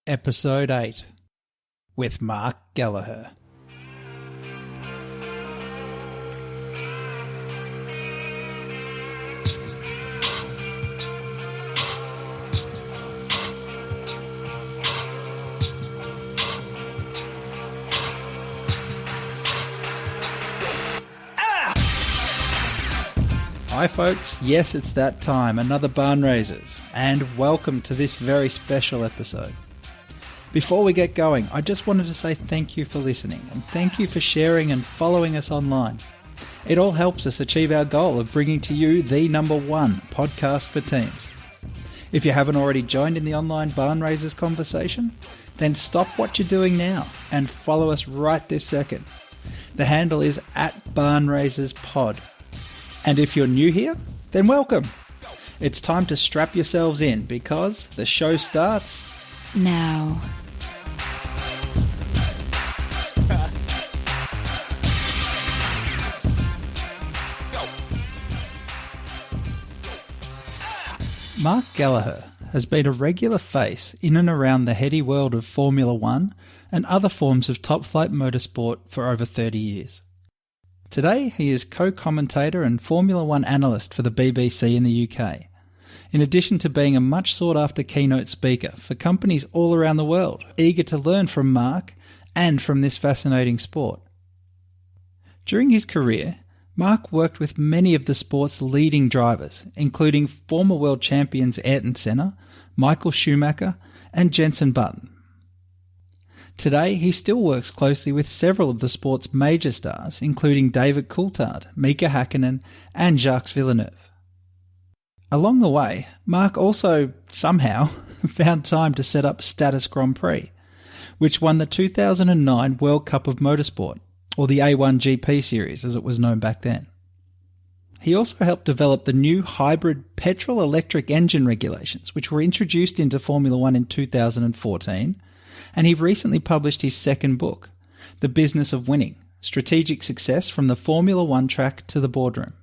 Episode 8 with Mark Gallagher. Hi folks, yes it's that time, another Barnraisers, and welcome to this very special episode. Before we get going, I just wanted to say thank you for listening and thank you for sharing and following us online. It all helps us achieve our goal of bringing to you the number one podcast for teams. If you haven't already joined in the online Barnraisers conversation, then stop what you're doing now and follow us right this second. The handle is @BarnraisersPod. And if you're new here, then welcome. It's time to strap yourselves in because the show starts now. Mark Gallagher has been a regular face in and around the heady world of Formula One and other forms of top-flight motorsport for over 30 years. Today, he is co-commentator and Formula One analyst for the BBC in the UK, in addition to being a much sought-after keynote speaker for companies all around the world, eager to learn from Mark and from this fascinating sport. During his career, Mark worked with many of the sport's leading drivers, including former world champions Ayrton Senna, Michael Schumacher, and Jenson Button. Today, he still works closely with several of the sport's major stars, including David Coulthard, Mika Hakkinen, and Jacques Villeneuve. Along the way, Mark also, somehow, found time to set up Status Grand Prix, which won the 2009 World Cup of Motorsport, or the A1GP series as it was known back then. He also helped develop the new hybrid petrol-electric engine regulations, which were introduced into Formula One in 2014, and he recently published his second book, The Business of Winning, Strategic Success from the Formula One Track to the Boardroom.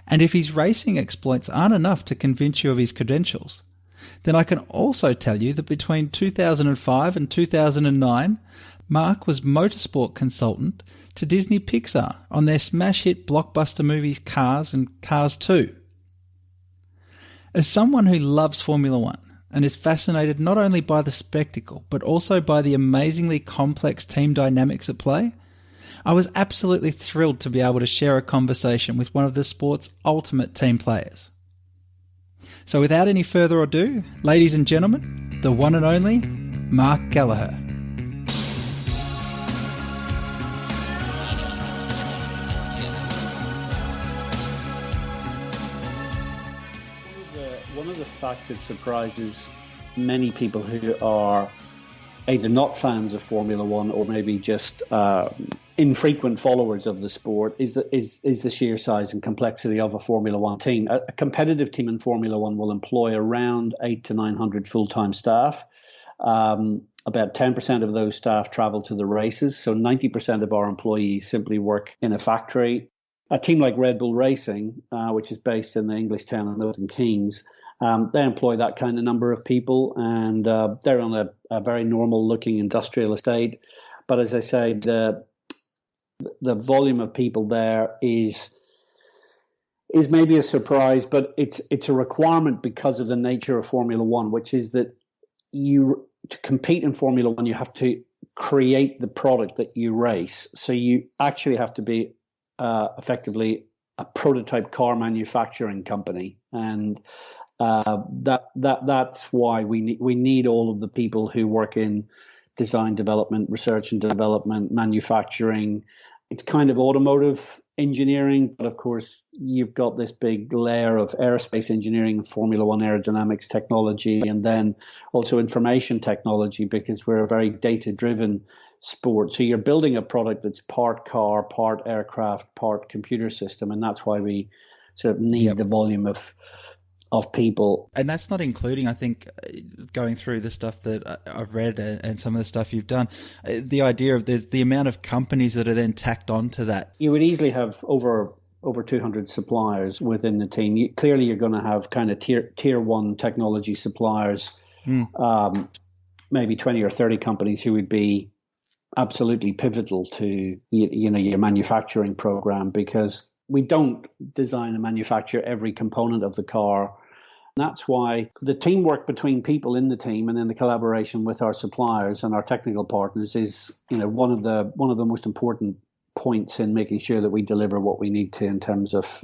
And if his racing exploits aren't enough to convince you of his credentials, then I can also tell you that between 2005 and 2009, Mark was motorsport consultant to Disney Pixar on their smash hit blockbuster movies Cars and Cars 2. As someone who loves Formula One and is fascinated not only by the spectacle but also by the amazingly complex team dynamics at play, I was absolutely thrilled to be able to share a conversation with one of the sport's ultimate team players. So without any further ado, ladies and gentlemen, the one and only Mark Gallagher. One of the facts that surprises many people who are either not fans of Formula One or maybe just infrequent followers of the sport is the sheer size and complexity of a Formula One team. A competitive team in Formula One will employ around 800 to 900 full-time staff. About 10% of those staff travel to the races, so 90% of our employees simply work in a factory. A team like Red Bull Racing, which is based in the English town of Milton Keynes, they employ that kind of number of people, and they're on a very normal-looking industrial estate. But as I say, the volume of people there is maybe a surprise, but it's a requirement because of the nature of Formula One, which is that to compete in Formula One, you have to create the product that you race. So you actually have to be effectively a prototype car manufacturing company, and that's why we need all of the people who work in design development, research and development, manufacturing. It's kind of automotive engineering, but of course you've got this big layer of aerospace engineering, Formula One aerodynamics technology, and then also information technology, because we're a very data-driven sport. So you're building a product that's part car, part aircraft, part computer system, and that's why we sort of need the volume of people. And that's not including, I think, going through the stuff that I've read and some of the stuff you've done, the idea of there's the amount of companies that are then tacked onto that. You would easily have over 200 suppliers within the team. Clearly, you're going to have kind of tier one technology suppliers maybe 20 or 30 companies who would be absolutely pivotal to your manufacturing program, because we don't design and manufacture every component of the car. That's why the teamwork between people in the team and then the collaboration with our suppliers and our technical partners is, one of the most important points in making sure that we deliver what we need to in terms of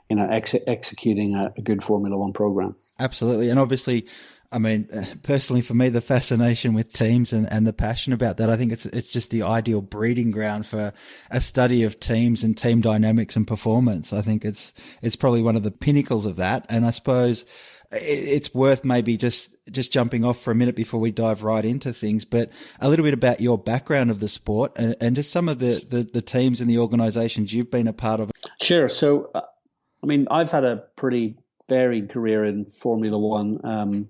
executing a good Formula One program. Absolutely. And obviously, I mean, personally for me, the fascination with teams and the passion about that, I think it's just the ideal breeding ground for a study of teams and team dynamics and performance. I think it's probably one of the pinnacles of that. And I suppose it's worth maybe just jumping off for a minute before we dive right into things, but a little bit about your background of the sport and just some of the teams and the organizations you've been a part of. Sure. So, I mean, I've had a pretty varied career in Formula One.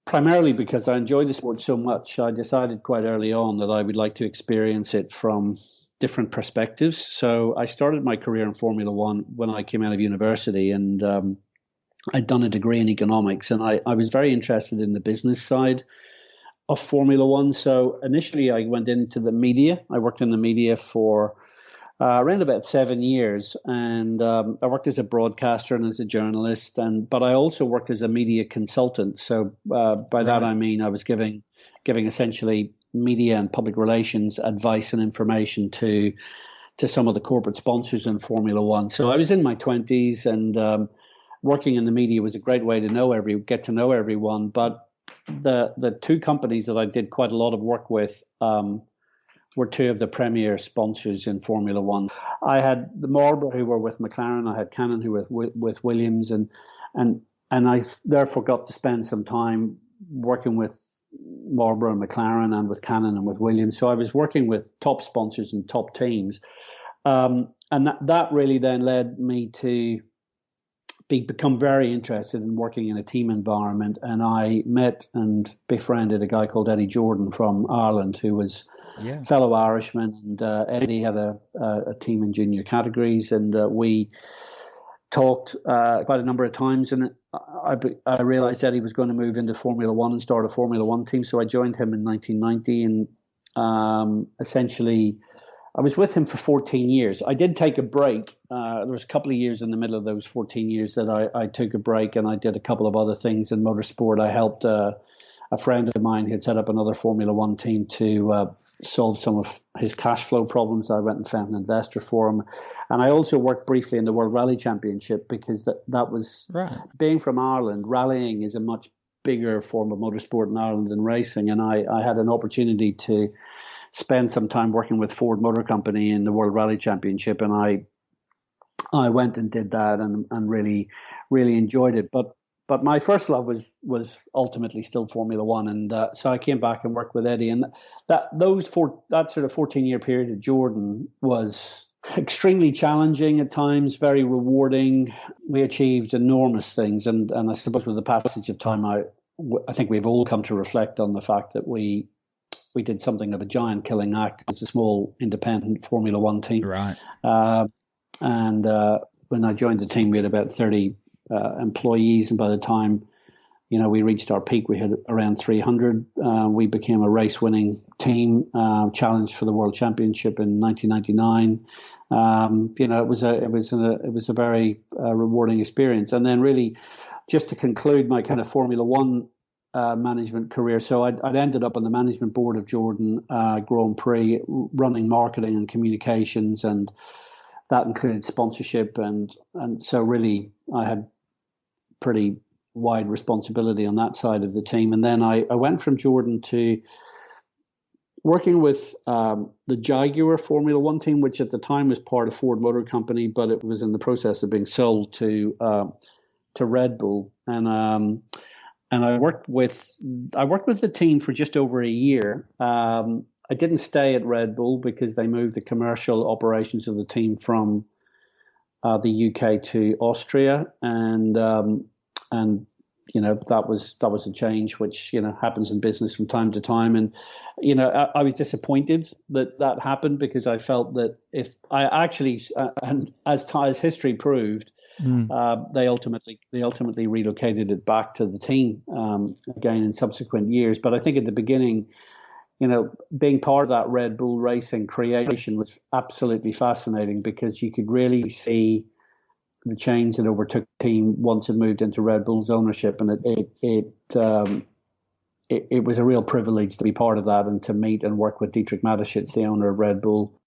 Primarily because I enjoy the sport so much, I decided quite early on that I would like to experience it from different perspectives. So I started my career in Formula One when I came out of university, and I'd done a degree in economics, and I was very interested in the business side of Formula One. So initially I went into the media. I worked in the media for around about 7 years, and I worked as a broadcaster and as a journalist, but I also worked as a media consultant. So by that I mean I was giving essentially media and public relations advice and information to some of the corporate sponsors in Formula One. So I was in my 20s, and working in the media was a great way to get to know everyone. But the two companies that I did quite a lot of work with were two of the premier sponsors in Formula One. I had the Marlboro, who were with McLaren. I had Canon, who were with Williams, and I therefore got to spend some time working with Marlboro and McLaren, and with Canon and with Williams. So I was working with top sponsors and top teams, and that really then led me to become very interested in working in a team environment. And I met and befriended a guy called Eddie Jordan from Ireland, who was fellow Irishman, and Eddie had a team in junior categories, and we talked quite a number of times, and I realized Eddie was going to move into Formula One and start a Formula One team, so I joined him in 1990, and essentially I was with him for 14 years. I did take a break. There was a couple of years in the middle of those 14 years that I took a break, and I did a couple of other things in motorsport. I helped a friend of mine who had set up another Formula One team to solve some of his cash flow problems. I went and found an investor for him. And I also worked briefly in the World Rally Championship, because that was, being from Ireland, rallying is a much bigger form of motorsport in Ireland than racing. And I had an opportunity to spend some time working with Ford Motor Company in the World Rally Championship. And I went and did that and really, really enjoyed it. But my first love was ultimately still Formula One, and so I came back and worked with Eddie, and that sort of 14-year period at Jordan was extremely challenging at times, very rewarding. We achieved enormous things, and I suppose with the passage of time, I think we've all come to reflect on the fact that we did something of a giant killing act as a small independent Formula One team, right? And when I joined the team, we had about 30 employees, and by the time we reached our peak, we had around 300. We became a race-winning team, challenged for the World Championship in 1999. It was a very rewarding experience. And then, really, just to conclude my kind of Formula One management career, so I'd ended up on the management board of Jordan Grand Prix, running marketing and communications, and that included sponsorship, and so really I had pretty wide responsibility on that side of the team. And then I went from Jordan to working with the Jaguar Formula One team, which at the time was part of Ford Motor Company, but it was in the process of being sold to Red Bull. And I worked with the team for just over a year. I didn't stay at Red Bull because they moved the commercial operations of the team from the UK to Austria, and that was a change which happens in business from time to time. And I was disappointed that happened, because I felt that if I actually, and as history proved, They ultimately relocated it back to the team again in subsequent years. But I think at the beginning, being part of that Red Bull Racing creation was absolutely fascinating, because you could really see the change that overtook the team once it moved into Red Bull's ownership, and it was a real privilege to be part of that and to meet and work with Dietrich Mateschitz, the owner of Red Bull.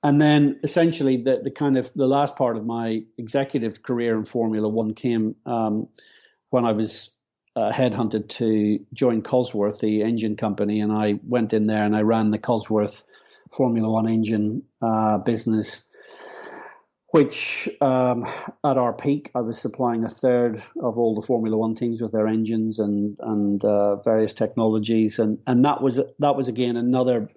And then essentially the last part of my executive career in Formula One came when I was headhunted to join Cosworth, the engine company, and I went in there and I ran the Cosworth Formula One engine business, which at our peak, I was supplying a third of all the Formula One teams with their engines and various technologies. And that was again another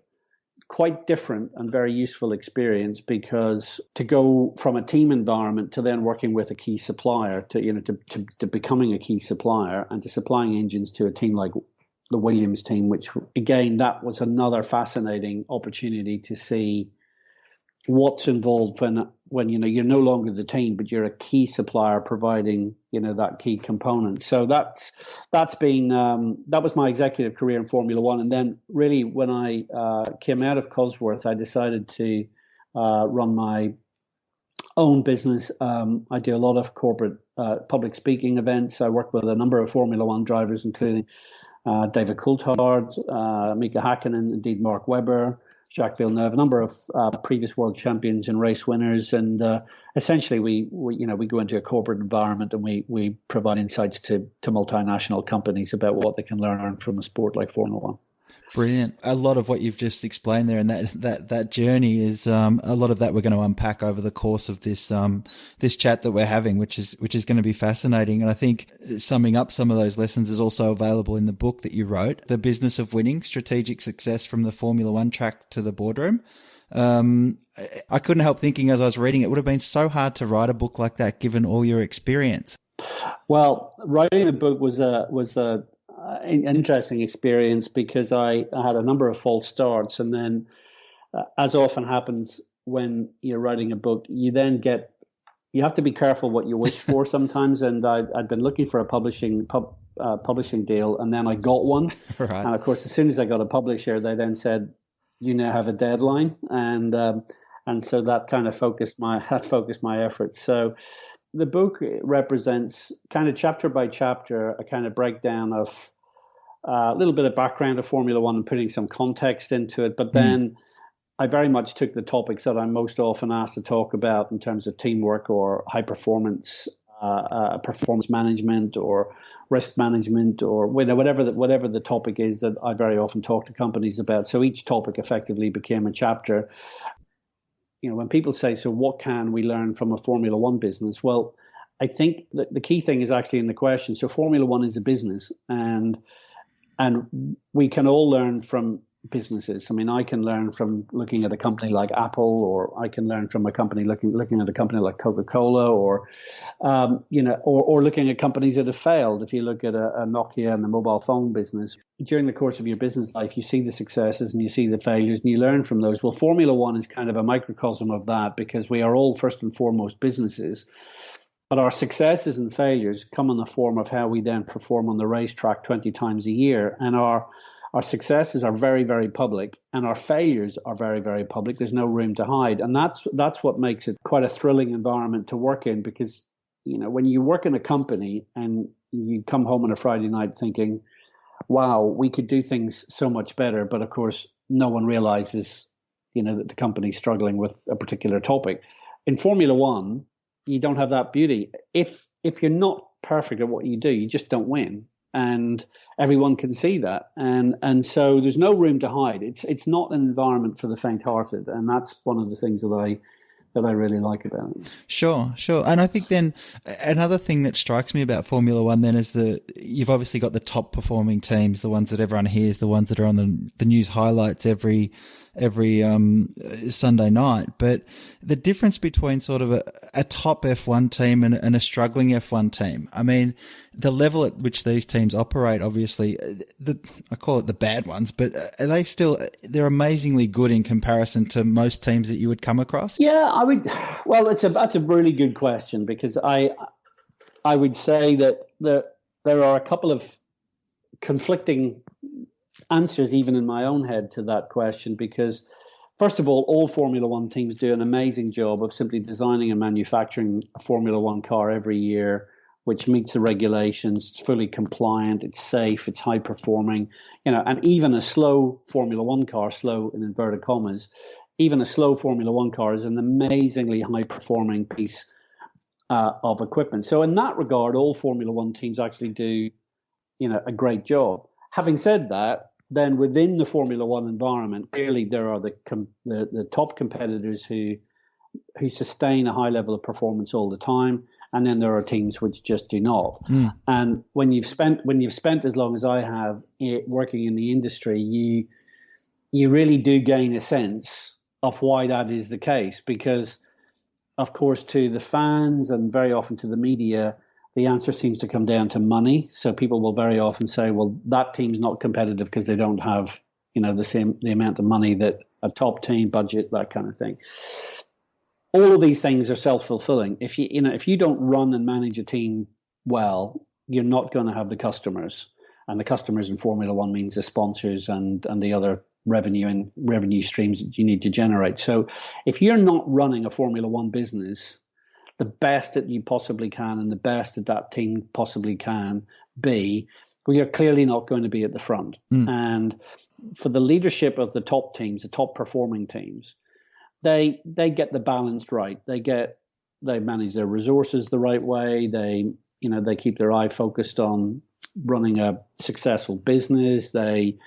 quite different and very useful experience, because to go from a team environment to then working with a key supplier to becoming a key supplier and to supplying engines to a team like the Williams team, which again, that was another fascinating opportunity to see what's involved when you're no longer the team, but you're a key supplier providing that key component. So that was my executive career in Formula One. And then really when I came out of Cosworth, I decided to run my own business. I do a lot of corporate public speaking events. I work with a number of Formula One drivers, including David Coulthard, Mika Hakkinen, indeed Mark Webber, Jacques Villeneuve, a number of previous world champions and race winners, and essentially we go into a corporate environment and we provide insights to multinational companies about what they can learn from a sport like Formula One. Brilliant. A lot of what you've just explained there, and that journey is a lot of that we're going to unpack over the course of this chat that we're having, which is going to be fascinating. And I think summing up some of those lessons is also available in the book that you wrote, The Business of Winning: Strategic Success from the Formula One Track to the Boardroom. I couldn't help thinking as I was reading, it would have been so hard to write a book like that, given all your experience. Well, writing the book was an interesting experience, because I had a number of false starts, and then as often happens when you're writing a book, you have to be careful what you wish for sometimes. And I'd been looking for a publishing deal, and then I got one. Right. And of course, as soon as I got a publisher, they then said, "You now have a deadline," and so that kind of focused my efforts. So the book represents kind of chapter by chapter a kind of breakdown of a little bit of background of Formula One and putting some context into it. But then I very much took the topics that I'm most often asked to talk about in terms of teamwork or high performance, performance management or risk management, or whatever the topic is that I very often talk to companies about. So each topic effectively became a chapter. When people say, so what can we learn from a Formula One business? Well, I think that the key thing is actually in the question. So Formula One is a business, and we can all learn from businesses. I mean, I can learn from looking at a company like Apple, or I can learn from a company looking at a company like Coca-Cola, or looking at companies that have failed. If you look at a Nokia and the mobile phone business, during the course of your business life, you see the successes and you see the failures and you learn from those. Well, Formula One is kind of a microcosm of that, because we are all first and foremost businesses. But our successes and failures come in the form of how we then perform on the racetrack 20 times a year. And our successes are very, very public, and our failures are very, very public. There's no room to hide. And that's what makes it quite a thrilling environment to work in, because, when you work in a company and you come home on a Friday night thinking, wow, we could do things so much better. But of course, no one realizes, that the company's struggling with a particular topic. In Formula One, you don't have that beauty. If you're not perfect at what you do, you just don't win. And everyone can see that. And so there's no room to hide. It's not an environment for the faint-hearted. And that's one of the things that I really like about it. Sure. And I think then another thing that strikes me about Formula One then is you've obviously got the top performing teams, the ones that everyone hears, the ones that are on the news highlights every Sunday night. But the difference between sort of a top F1 team and a struggling F1 team, I mean, the level at which these teams operate, obviously, I call it the bad ones, but are they still, they're amazingly good in comparison to most teams that you would come across? Yeah, well, that's a really good question, because I would say that there are a couple of conflicting answers even in my own head to that question, because first of all Formula One teams do an amazing job of simply designing and manufacturing a Formula One car every year, which meets the regulations, it's fully compliant, it's safe, it's high performing, and even a slow Formula One car, slow in inverted commas, even a slow Formula One car is an amazingly high performing piece of equipment. So in that regard, all Formula One teams actually do, a great job. Having said that, then within the Formula One environment, clearly there are the top competitors who sustain a high level of performance all the time, and then there are teams which just do not. And when you've spent as long as I have working in the industry, you really do gain a sense of why that is the case, because of course to the fans and very often to the media, the answer seems to come down to money. So people will very often say, well, that team's not competitive because they don't have, the amount of money that a top team, budget, that kind of thing. All of these things are self-fulfilling. If you don't run and manage a team well, you're not going to have the customers. And the customers in Formula One means the sponsors and the other revenue streams that you need to generate. So if you're not running a Formula One business the best that you possibly can and the best that team possibly can be, well, you're clearly not going to be at the front. And for the leadership of the top teams, the top performing teams, they get the balance right. They manage their resources the right way. They keep their eye focused on running a successful business. They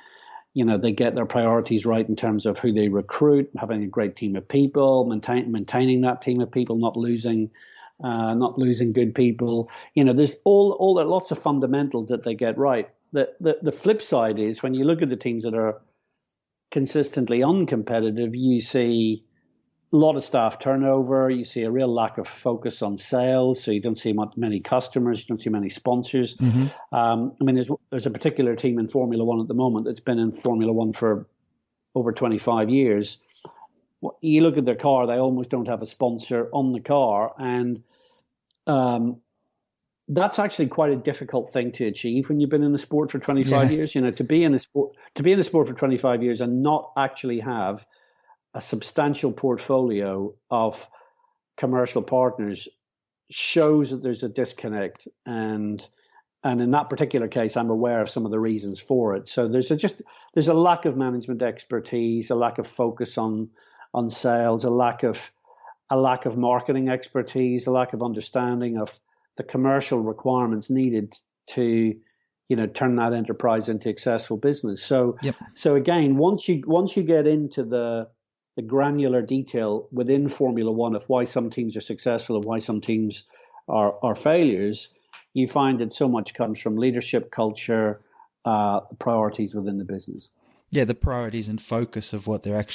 get their priorities right in terms of who they recruit, having a great team of people, maintaining that team of people, not losing good people. There's lots of fundamentals that they get right. The flip side is when you look at the teams that are consistently uncompetitive, you see a lot of staff turnover. You see a real lack of focus on sales. So you don't see many customers. You don't see many sponsors. There's a particular team in Formula One at the moment that's been in Formula One for over 25 years. You look at their car, they almost don't have a sponsor on the car. And that's actually quite a difficult thing to achieve when you've been in the sport for 25 years. To be in the sport for 25 years and not actually have a substantial portfolio of commercial partners shows that there's a disconnect, and in that particular case, I'm aware of some of the reasons for it. So there's a lack of management expertise, a lack of focus on sales, a lack of marketing expertise, a lack of understanding of the commercial requirements needed to turn that enterprise into a successful business. So again, once you get into the granular detail within Formula One of why some teams are successful and why some teams are failures, you find that so much comes from leadership, culture, priorities within the business. Yeah, the priorities and focus of what they're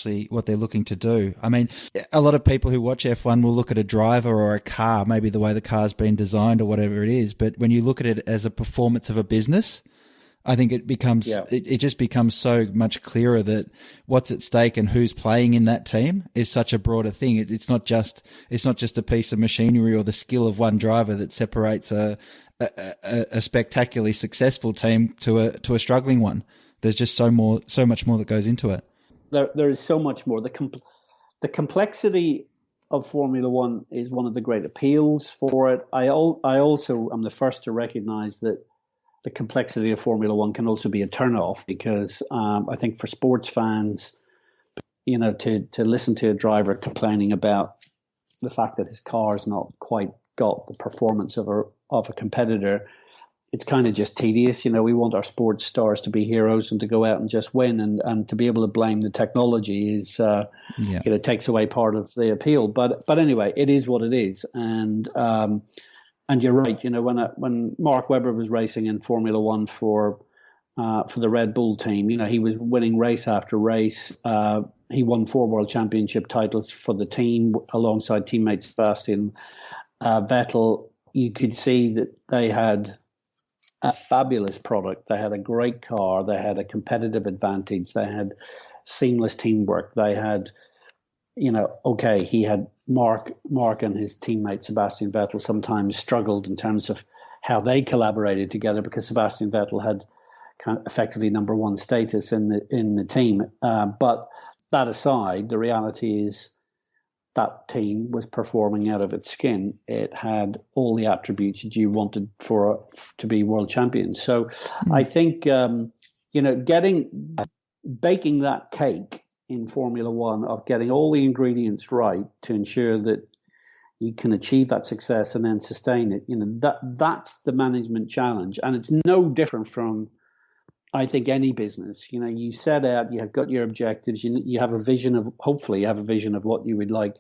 looking to do. I mean, a lot of people who watch F1 will look at a driver or a car, maybe the way the car's been designed or whatever it is. But when you look at it as a performance of a business, I think it becomes it just becomes so much clearer that what's at stake and who's playing in that team is such a broader thing. It's not just a piece of machinery or the skill of one driver that separates a spectacularly successful team to a struggling one. There's just so much more that goes into it. There is so much more. The complexity of Formula One is one of the great appeals for it. I also am the first to recognize that the complexity of Formula One can also be a turn-off, because I think for sports fans, to listen to a driver complaining about the fact that his car's not quite got the performance of a competitor, it's kind of just tedious. We want our sports stars to be heroes and to go out and just win, and to be able to blame the technology is, takes away part of the appeal. But anyway, it is what it is. And you're right. When Mark Webber was racing in Formula One for the Red Bull team, he was winning race after race. he won 4 world championship titles for the team alongside teammate Sebastian Vettel. You could see that they had a fabulous product. They had a great car. They had a competitive advantage. They had seamless teamwork. They had, he had Mark and his teammate Sebastian Vettel sometimes struggled in terms of how they collaborated together because Sebastian Vettel had kind of effectively number one status in the team. But that aside, the reality is that team was performing out of its skin. It had all the attributes that you wanted to be world champions. So I think, baking that cake in Formula One of getting all the ingredients right to ensure that you can achieve that success and then sustain it, that's the management challenge. And it's no different from, I think, any business. You set out, you have got your objectives, you have a vision of, hopefully you have a vision of what you would like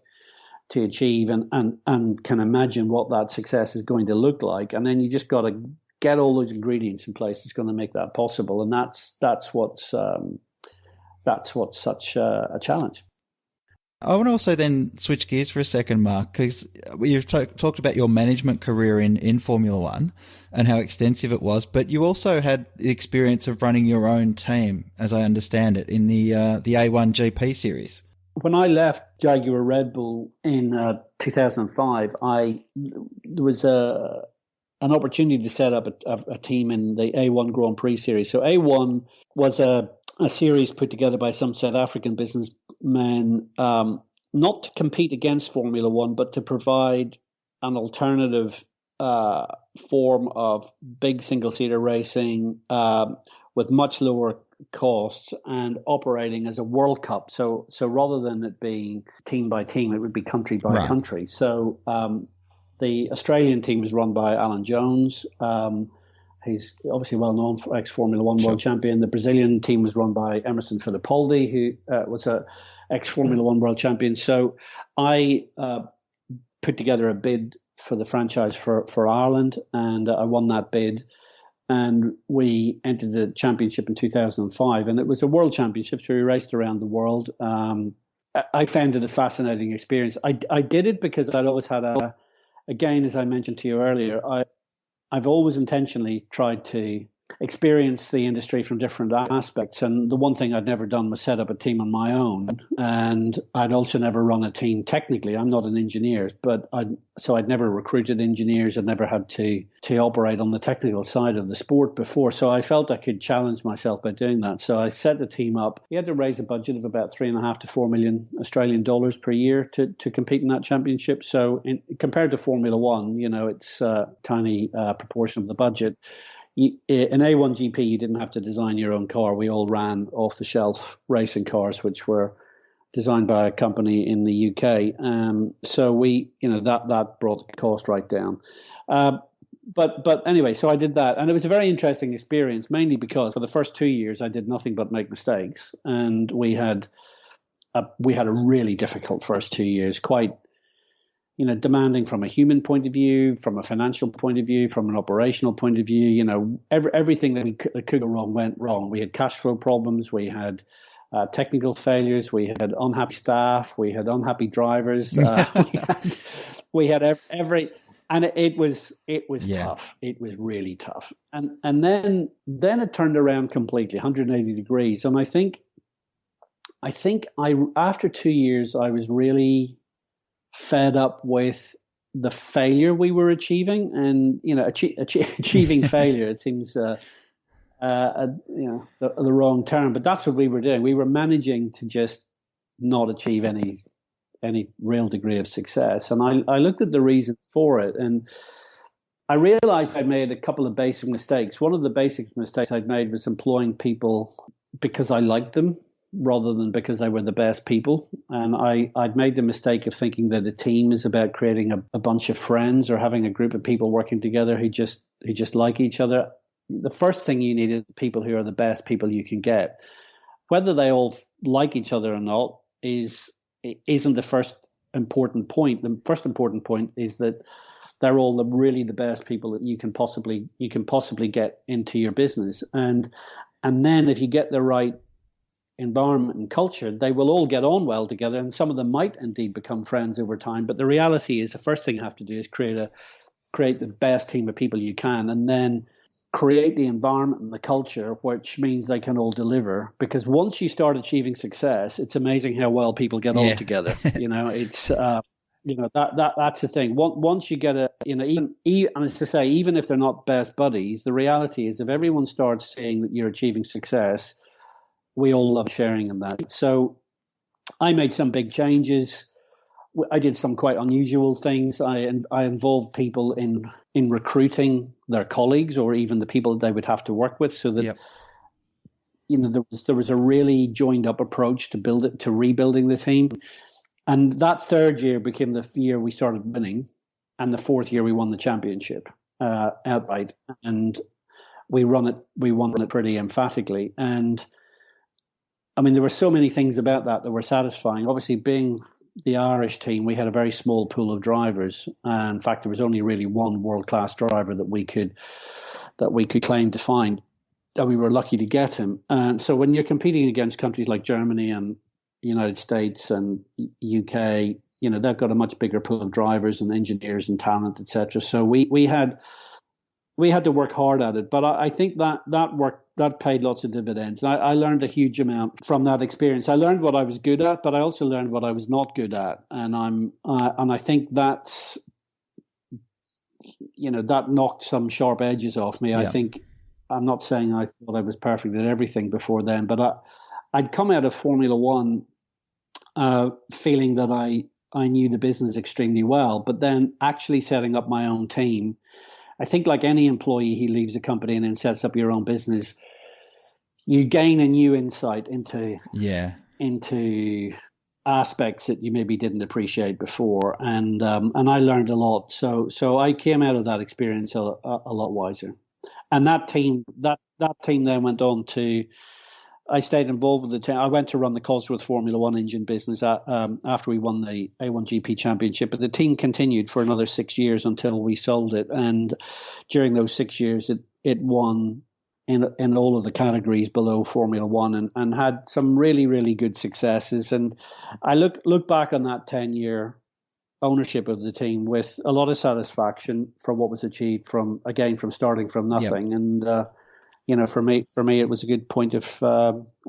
to achieve and can imagine what that success is going to look like. And then you just got to get all those ingredients in place that's going to make that possible. And that's what's such a challenge. I want to also then switch gears for a second, Mark, because you've talked about your management career in Formula One and how extensive it was, but you also had the experience of running your own team, as I understand it, in the A1 GP series. When I left Jaguar Red Bull in 2005, there was an opportunity to set up a team in the A1 Grand Prix series. So A1 was a series put together by some South African businessmen, not to compete against Formula One, but to provide an alternative form of big single-seater racing with much lower costs and operating as a World Cup. So rather than it being team by team, it would be country by country. So the Australian team was run by Alan Jones. He's obviously well known for ex-Formula One world champion. The Brazilian team was run by Emerson Fittipaldi, who was a ex-Formula One world champion. So I put together a bid for the franchise for Ireland, and I won that bid. And we entered the championship in 2005, and it was a world championship, so we raced around the world. I found it a fascinating experience. I did it because I'd always had again, as I mentioned to you earlier, I've always intentionally tried to experience the industry from different aspects. And the one thing I'd never done was set up a team on my own. And I'd also never run a team technically. I'm not an engineer, but I'd never recruited engineers. I'd never had to operate on the technical side of the sport before. So I felt I could challenge myself by doing that. So I set the team up. We had to raise a budget of about 3.5 to 4 million Australian dollars per year to compete in that championship. So compared to Formula One, it's a tiny proportion of the budget. In A1 GP, you didn't have to design your own car. We all ran off-the-shelf racing cars, which were designed by a company in the UK. So that brought the cost right down. But anyway, so I did that, and it was a very interesting experience, mainly because for the first 2 years I did nothing but make mistakes, and we had a really difficult first 2 years, quite demanding from a human point of view, from a financial point of view, from an operational point of view. Everything that could go wrong went wrong. We had cash flow problems. We had technical failures. We had unhappy staff. We had unhappy drivers. We had every, and it was tough. It was really tough. And then it turned around completely, 180 degrees. And I think after 2 years, I was really fed up with the failure we were achieving, and achieving failure. It seems the wrong term, but that's what we were doing. We were managing to just not achieve any real degree of success. And I looked at the reason for it, and I realized I'd made a couple of basic mistakes. One of the basic mistakes I'd made was employing people because I liked them, rather than because they were the best people. And I'd made the mistake of thinking that a team is about creating a bunch of friends or having a group of people working together who just like each other. The first thing you need is people who are the best people you can get. Whether they all like each other or not isn't the first important point. The first important point is that they're all really the best people that you can possibly get into your business. And then if you get the right environment and culture, they will all get on well together, and some of them might indeed become friends over time. But the reality is, the first thing you have to do is create the best team of people you can, and then create the environment and the culture, which means they can all deliver. Because once you start achieving success, it's amazing how well people get on together. It's that's the thing. Once you get even and it's to say, even if they're not best buddies, the reality is if everyone starts seeing that you're achieving success, we all love sharing in that. So I made some big changes. I did some quite unusual things. I involved people in recruiting their colleagues or even the people that they would have to work with, so that there was a really joined up approach to rebuilding the team. And that third year became the year we started winning, and the fourth year we won the championship outright, and we won it pretty emphatically. And I mean, there were so many things about that were satisfying. Obviously, being the Irish team, we had a very small pool of drivers. And in fact, there was only really one world-class driver that we could claim to find, and we were lucky to get him. And so when you're competing against countries like Germany and United States and UK, they've got a much bigger pool of drivers and engineers and talent, etc. So we had to work hard at it, but I think that paid lots of dividends. And I learned a huge amount from that experience. I learned what I was good at, but I also learned what I was not good at. And I think that's, that knocked some sharp edges off me. Yeah. I think, I'm not saying I thought I was perfect at everything before then, but I'd come out of Formula One feeling that I knew the business extremely well, but then actually setting up my own team. I think like any employee who leaves a company and then sets up your own business, you gain a new insight into aspects that you maybe didn't appreciate before, and I learned a lot. So I came out of that experience a lot wiser. And that team then went on to. I stayed involved with the team. I went to run the Cosworth Formula One engine business after we won the A1GP championship, but the team continued for another 6 years until we sold it. And during those 6 years, it won in all of the categories below Formula One and had some really, really good successes. And I look back on that 10-year ownership of the team with a lot of satisfaction for what was achieved from starting from nothing. Yep. And for me, it was a good point of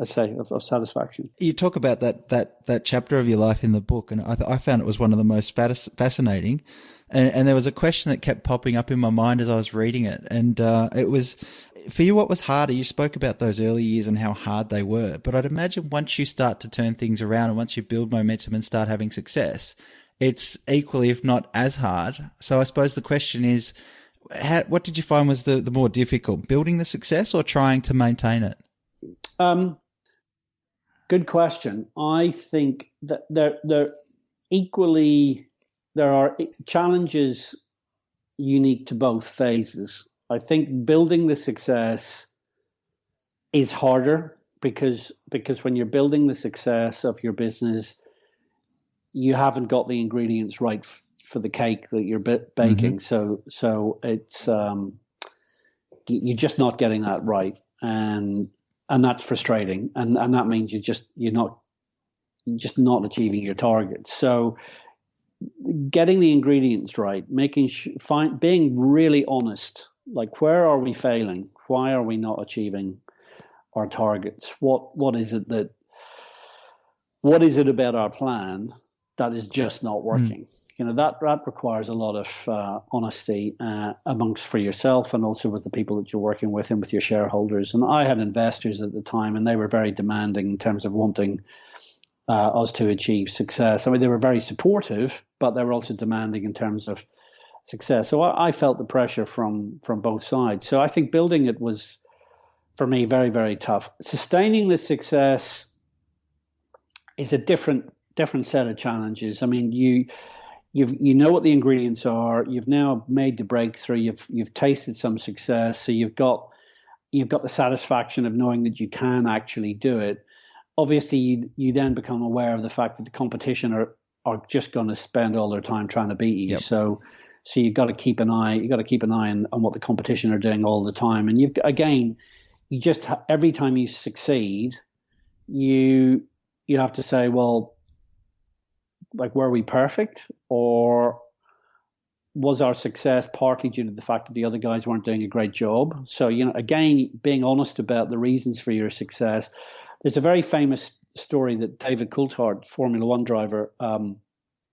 satisfaction. You talk about that chapter of your life in the book, and I found it was one of the most fascinating. And there was a question that kept popping up in my mind as I was reading it, and it was, for you, what was harder? You spoke about those early years and how hard they were, but I'd imagine once you start to turn things around and once you build momentum and start having success, it's equally, if not as hard. So I suppose the question is, what did you find was the more difficult, building the success or trying to maintain it? Good question. I think that there are challenges unique to both phases. I think building the success is harder because when you're building the success of your business, you haven't got the ingredients right for the cake that you're baking. Mm-hmm. So it's you're just not getting that right, and that's frustrating, and that means you're just not achieving your targets. So getting the ingredients right, being really honest, like where are we failing? Why are we not achieving our targets? What is it about our plan that is just not working? That requires a lot of honesty for yourself and also with the people that you're working with and with your shareholders. And I had investors at the time, and they were very demanding in terms of wanting us to achieve success. I mean, they were very supportive, but they were also demanding in terms of success. So I felt the pressure from both sides. So I think building it was, for me, very, very tough. Sustaining the success is a different set of challenges. I mean, you know what the ingredients are. You've now made the breakthrough. You've tasted some success. So you've got the satisfaction of knowing that you can actually do it. Obviously, you then become aware of the fact that the competition are just going to spend all their time trying to beat you. Yep. So you've got to keep an eye. You've got to keep an eye on what the competition are doing all the time. And every time you succeed, you have to say, well, like, were we perfect, or was our success partly due to the fact that the other guys weren't doing a great job? So, again, being honest about the reasons for your success. There's a very famous story that David Coulthard, Formula One driver,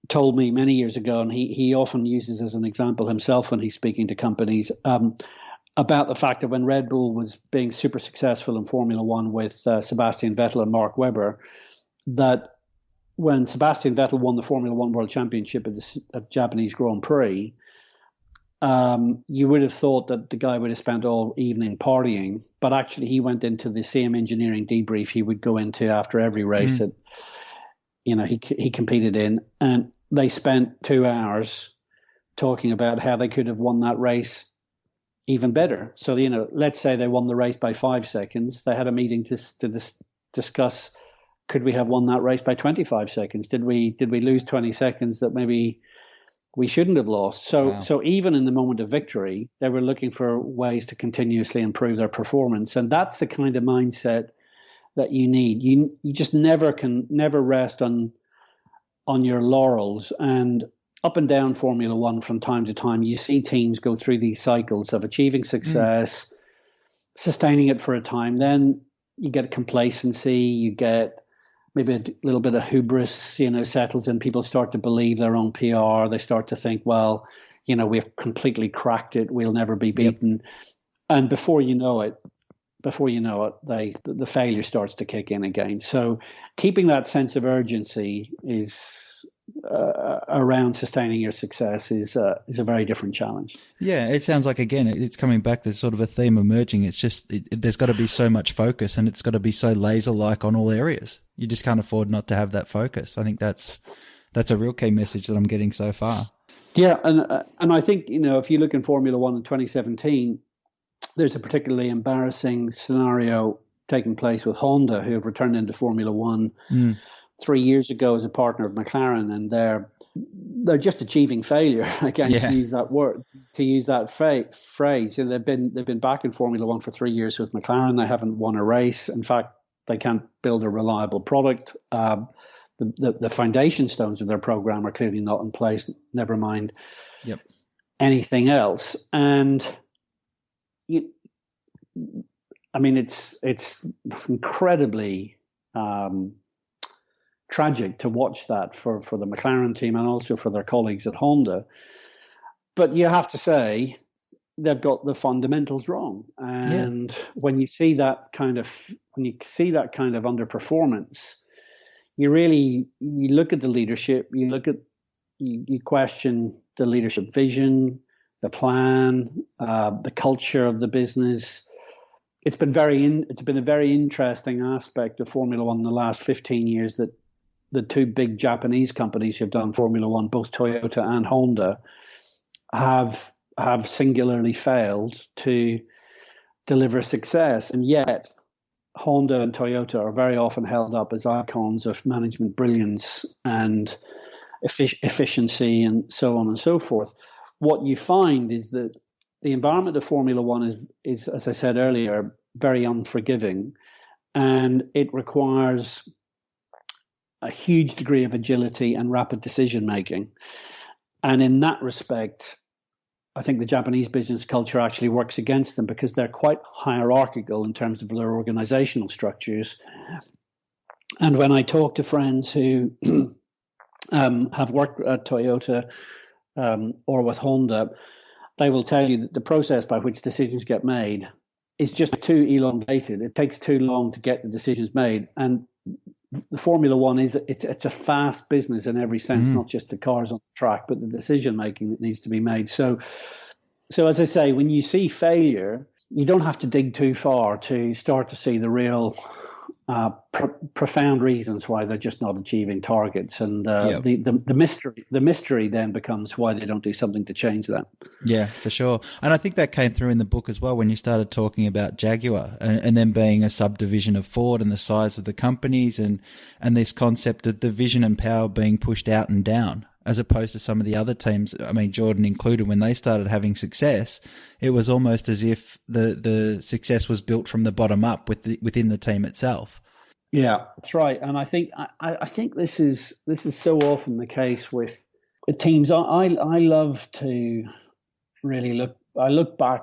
told me many years ago, and he often uses as an example himself when he's speaking to companies, about the fact that when Red Bull was being super successful in Formula One with Sebastian Vettel and Mark Webber, that when Sebastian Vettel won the Formula One World Championship at the Japanese Grand Prix, you would have thought that the guy would have spent all evening partying, but actually he went into the same engineering debrief he would go into after every race that he competed in, and they spent 2 hours talking about how they could have won that race even better. So, let's say they won the race by 5 seconds. They had a meeting to discuss, could we have won that race by 25 seconds? Did we lose 20 seconds that maybe we shouldn't have lost? So even in the moment of victory, they were looking for ways to continuously improve their performance. And that's the kind of mindset that you need. You just never rest on your laurels. And up and down Formula One from time to time, you see teams go through these cycles of achieving success, sustaining it for a time. Then you get complacency, you get maybe a little bit of hubris, settles in. People start to believe their own PR. They start to think, well, we've completely cracked it. We'll never be beaten. Yep. And before you know it, the failure starts to kick in again. So keeping that sense of urgency is around sustaining your success is a very different challenge. Yeah, it sounds like, again, it's coming back. There's sort of a theme emerging. It's just there's got to be so much focus, and it's got to be so laser-like on all areas. You just can't afford not to have that focus. I think that's a real key message that I'm getting so far. Yeah, and I think, if you look in Formula One in 2017, there's a particularly embarrassing scenario taking place with Honda, who have returned into Formula One 3 years ago as a partner of McLaren, and they're just achieving failure, again, to use that word, to use that phrase. They've been back in Formula One for 3 years with McLaren. They haven't won a race. In fact, they can't build a reliable product. The foundation stones of their program are clearly not in place, never mind anything else. And it's incredibly tragic to watch that for the McLaren team and also for their colleagues at Honda. But you have to say they've got the fundamentals wrong. And when you see that kind of underperformance, you look at the leadership, you question the leadership vision, the plan, the culture of the business. It's been a very interesting aspect of Formula One in the last 15 years that the two big Japanese companies who've done Formula One, both Toyota and Honda, have singularly failed to deliver success. And yet Honda and Toyota are very often held up as icons of management brilliance and efficiency and so on and so forth. What you find is that the environment of Formula One is, as I said earlier, very unforgiving, and it requires a huge degree of agility and rapid decision making. And in that respect, I think the Japanese business culture actually works against them, because they're quite hierarchical in terms of their organizational structures. And when I talk to friends who have worked at Toyota or with Honda, they will tell you that the process by which decisions get made is just too elongated. It takes too long to get the decisions made. And the Formula One it's a fast business in every sense, not just the cars on the track, but the decision making that needs to be made. So as I say, when you see failure, you don't have to dig too far to start to see the real profound reasons why they're just not achieving targets, and the mystery then becomes why they don't do something to change that. Yeah, for sure. And I think that came through in the book as well when you started talking about Jaguar and them being a subdivision of Ford and the size of the companies, and this concept of the vision and power being pushed out and down, as opposed to some of the other teams. I mean, Jordan included, when they started having success, it was almost as if the success was built from the bottom up within the team itself. Yeah, that's right. And I think this is so often the case with teams. I love to really look back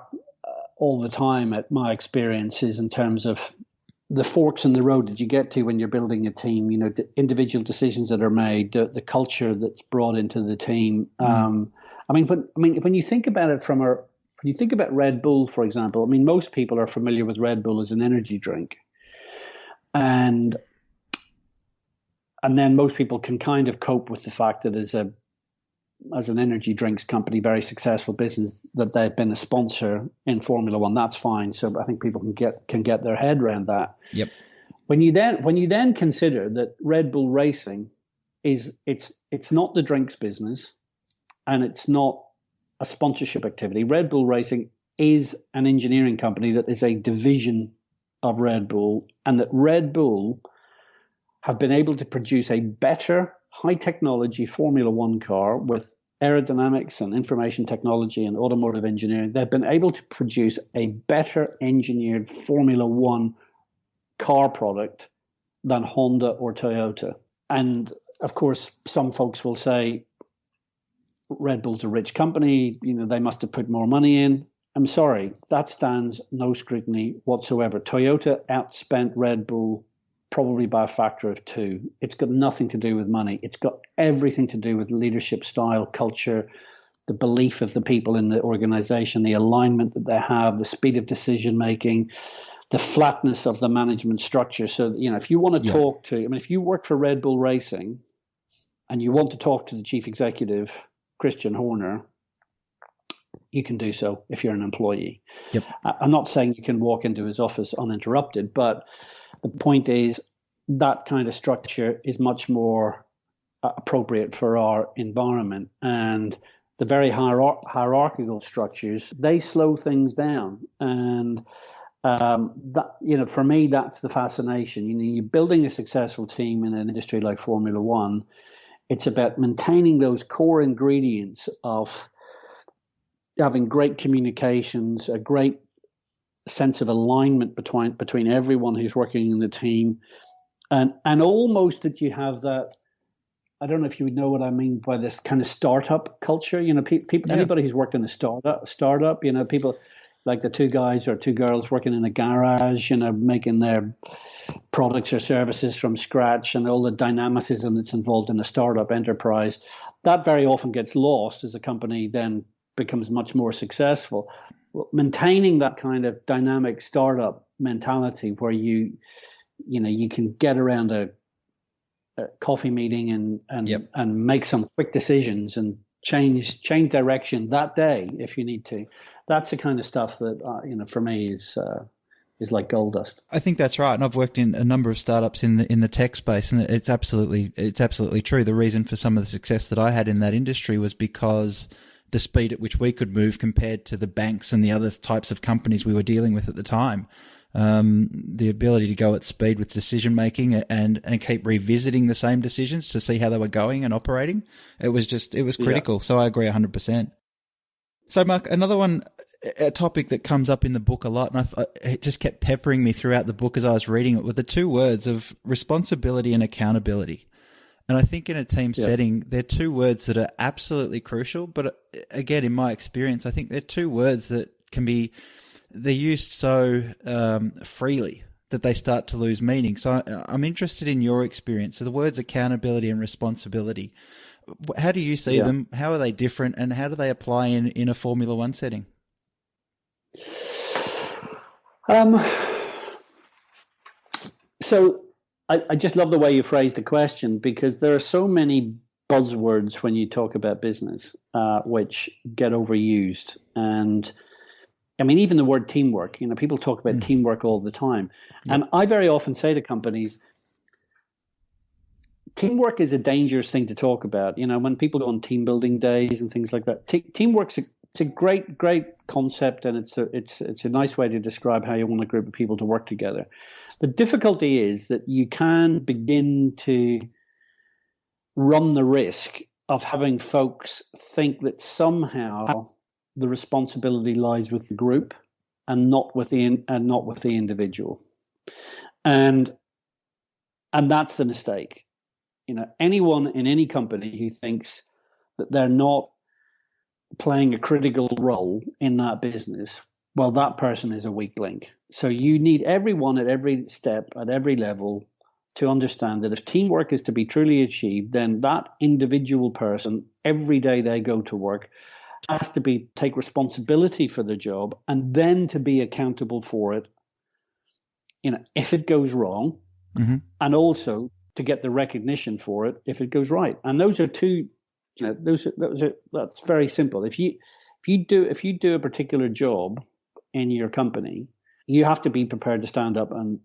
all the time at my experiences in terms of the forks in the road that you get to when you're building a team. You know, the individual decisions that are made, the culture that's brought into the team. When you think about it when you think about Red Bull, for example, I mean, most people are familiar with Red Bull as an energy drink, and then most people can kind of cope with the fact that as an energy drinks company, very successful business, that they've been a sponsor in Formula One. That's fine. So I think people can get their head around that. Yep. When you then consider that Red Bull Racing it's not the drinks business, and it's not a sponsorship activity. Red Bull Racing is an engineering company that is a division of Red Bull, and that Red Bull have been able to produce a better high technology Formula One car with aerodynamics and information technology and automotive engineering. They've been able to produce a better engineered Formula One car product than Honda or Toyota. And of course, some folks will say Red Bull's a rich company, you know, they must have put more money in. I'm sorry, that stands no scrutiny whatsoever. Toyota outspent Red Bull probably by a factor of 2. It's got nothing to do with money. It's got everything to do with leadership style, culture, the belief of the people in the organization, the alignment that they have, the speed of decision making, the flatness of the management structure. So, you know, if you want to talk to, if you work for Red Bull Racing and you want to talk to the chief executive, Christian Horner, you can do so if you're an employee. Yep. I'm not saying you can walk into his office uninterrupted, but the point is that kind of structure is much more appropriate for our environment. And the very hierarchical structures, they slow things down. And that, you know, for me, that's the fascination. You know, you're building a successful team in an industry like Formula One. It's about maintaining those core ingredients of having great communications, a great sense of alignment between everyone who's working in the team, and almost that you have that. I don't know if you would know what I mean by this kind of startup culture. You know, people, anybody who's worked in a startup, you know, people like the 2 guys or 2 girls working in a garage, you know, making their products or services from scratch, and all the dynamicism that's involved in a startup enterprise. That very often gets lost as a company then becomes much more successful. Maintaining that kind of dynamic startup mentality where you can get around a coffee meeting and make some quick decisions and change direction that day if you need to. That's the kind of stuff that for me is like gold dust. I think that's right, and I've worked in a number of startups in the tech space, and it's absolutely true. The reason for some of the success that I had in that industry was because the speed at which we could move compared to the banks and the other types of companies we were dealing with at the time. The ability to go at speed with decision making and keep revisiting the same decisions to see how they were going and operating. It was critical. Yeah. So I agree 100%. So Mark, another one, a topic that comes up in the book a lot, and it just kept peppering me throughout the book as I was reading it, were the 2 words of responsibility and accountability. And I think in a team setting, they're 2 words that are absolutely crucial. But again, in my experience, I think they're 2 words that they're used so freely that they start to lose meaning. So I'm interested in your experience. So the words accountability and responsibility, how do you see them? How are they different? And how do they apply in a Formula One setting? So I just love the way you phrased the question, because there are so many buzzwords when you talk about business, which get overused. And I mean, even the word teamwork, you know, people talk about teamwork all the time. Yeah. And I very often say to companies, teamwork is a dangerous thing to talk about. You know, when people go on team building days and things like that, teamwork's it's a great concept, and it's a nice way to describe how you want a group of people to work together. The difficulty is that you can begin to run the risk of having folks think that somehow the responsibility lies with the group and not with the individual. And And that's the mistake. Anyone in any company who thinks that they're not playing a critical role in that business, well, that person is a weak link. So you need everyone at every step, at every level, to understand that if teamwork is to be truly achieved, then that individual person, every day they go to work, has to take responsibility for the job and then to be accountable for it, if it goes wrong, and also to get the recognition for it if it goes right. And those are two, that's very simple. If you do a particular job in your company, you have to be prepared to stand up and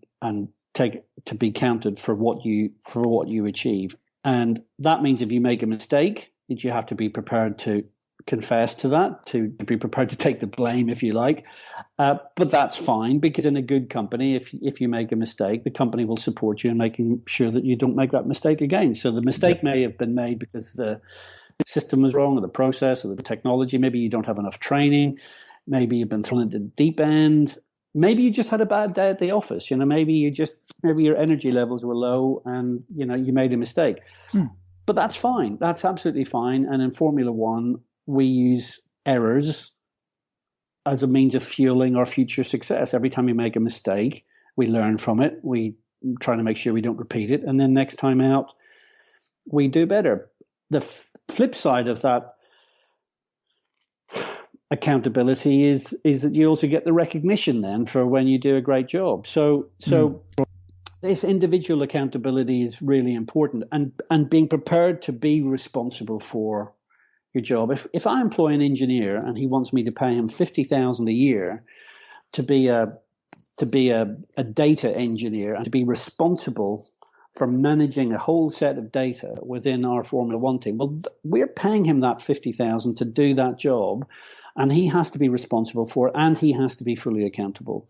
to be counted for what you achieve. And that means if you make a mistake, that you have to be prepared to confess to that, to be prepared to take the blame, if you like. But that's fine, because in a good company, if you make a mistake, the company will support you in making sure that you don't make that mistake again. So the mistake may have been made because the system was wrong, or the process, or the technology. Maybe you don't have enough training. Maybe you've been thrown into the deep end. Maybe you just had a bad day at the office. Maybe your energy levels were low, and you made a mistake. But that's fine. That's absolutely fine. And in Formula One, we use errors as a means of fueling our future success. Every time we make a mistake, we learn from it. We try to make sure we don't repeat it. And then next time out, we do better. The flip side of that accountability is that you also get the recognition then for when you do a great job. So this individual accountability is really important, and being prepared to be responsible for your job. If I employ an engineer and he wants me to pay him $50,000 a year to be a data engineer and to be responsible for managing a whole set of data within our Formula One team, well, we're paying him that $50,000 to do that job, and he has to be responsible for it, and he has to be fully accountable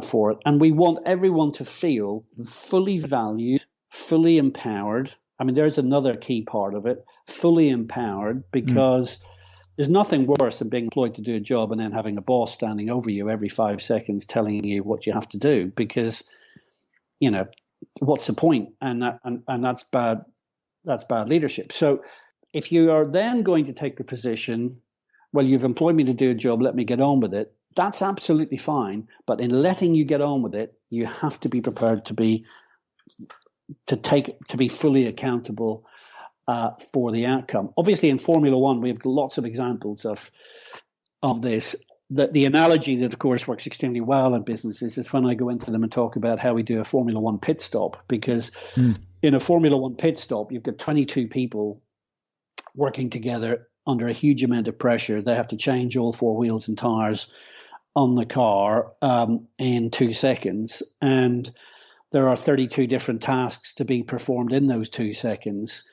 for it. And we want everyone to feel fully valued, fully empowered. I mean, there's another key part of it, fully empowered, because there's nothing worse than being employed to do a job and then having a boss standing over you every 5 seconds telling you what you have to do, because, what's the point? And that's bad. That's bad leadership. So if you are then going to take the position, well, you've employed me to do a job, let me get on with it, that's absolutely fine. But in letting you get on with it, you have to be prepared to be fully accountable for the outcome. Obviously, in Formula One, we have lots of examples of this. The analogy that, of course, works extremely well in businesses is when I go into them and talk about how we do a Formula One pit stop. Because in a Formula One pit stop, you've got 22 people working together under a huge amount of pressure. They have to change all 4 wheels and tires on the car in 2 seconds. And there are 32 different tasks to be performed in those 2 seconds.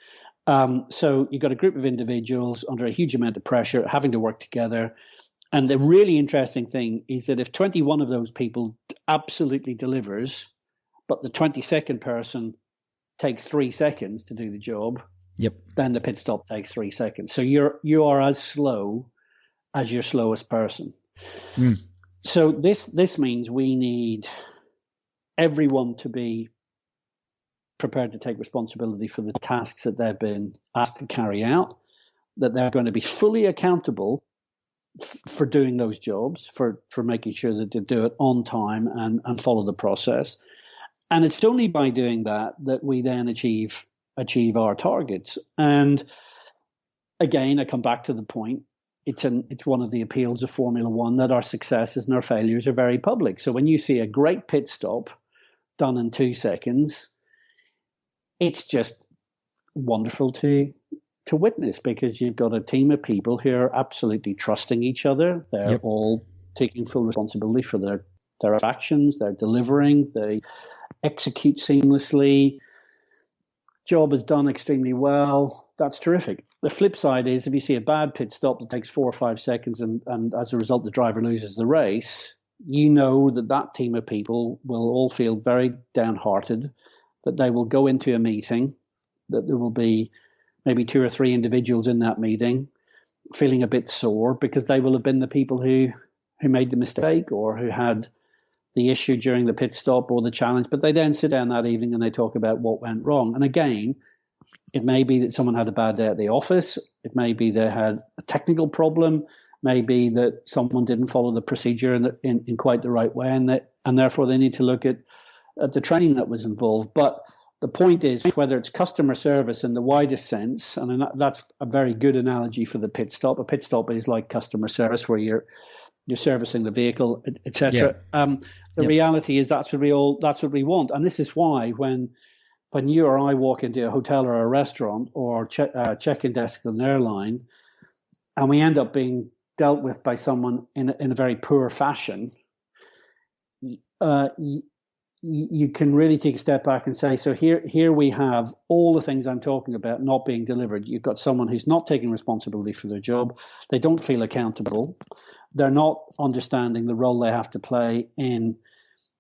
So you've got a group of individuals under a huge amount of pressure having to work together. And the really interesting thing is that if 21 of those people absolutely delivers, but the 22nd person takes 3 seconds to do the job, then the pit stop takes 3 seconds. So you are as slow as your slowest person. So this means we need everyone to be prepared to take responsibility for the tasks that they've been asked to carry out, that they're going to be fully accountable for doing those jobs, for making sure that they do it on time and follow the process. And it's only by doing that we then achieve our targets. And again, I come back to the point, it's one of the appeals of Formula One that our successes and our failures are very public. So when you see a great pit stop done in 2 seconds, it's just wonderful to witness, because you've got a team of people who are absolutely trusting each other. They're all taking full responsibility for their actions. They're delivering. They execute seamlessly. Job is done extremely well. That's terrific. The flip side is, if you see a bad pit stop that takes 4 or 5 seconds and as a result the driver loses the race, you know that team of people will all feel very downhearted, that they will go into a meeting, that there will be maybe 2 or 3 individuals in that meeting feeling a bit sore because they will have been the people who made the mistake, or who had the issue during the pit stop or the challenge, but they then sit down that evening and they talk about what went wrong. And again, it may be that someone had a bad day at the office. It may be they had a technical problem. Maybe that someone didn't follow the procedure in quite the right way, and therefore they need to look at the training that was involved. But the point is, whether it's customer service in the widest sense, and that's a very good analogy for the pit stop. A pit stop is like customer service, where you're servicing the vehicle, etc. The reality is that's what we want, and this is why when you or I walk into a hotel or a restaurant or check-in desk at an airline, and we end up being dealt with by someone in a very poor fashion, you can really take a step back and say, so here we have all the things I'm talking about not being delivered. You've got someone who's not taking responsibility for their job. They don't feel accountable. They're not understanding the role they have to play in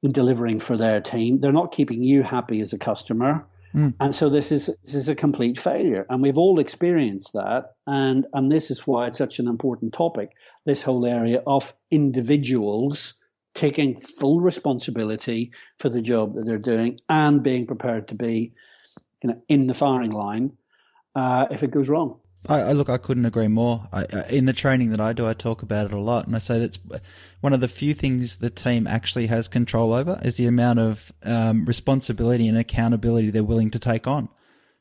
delivering for their team. They're not keeping you happy as a customer. And so this is a complete failure. And we've all experienced that. And this is why it's such an important topic, this whole area of individuals taking full responsibility for the job that they're doing and being prepared to be in the firing line if it goes wrong. I couldn't agree more. In the training that I do, I talk about it a lot, and I say that's one of the few things the team actually has control over is the amount of responsibility and accountability they're willing to take on.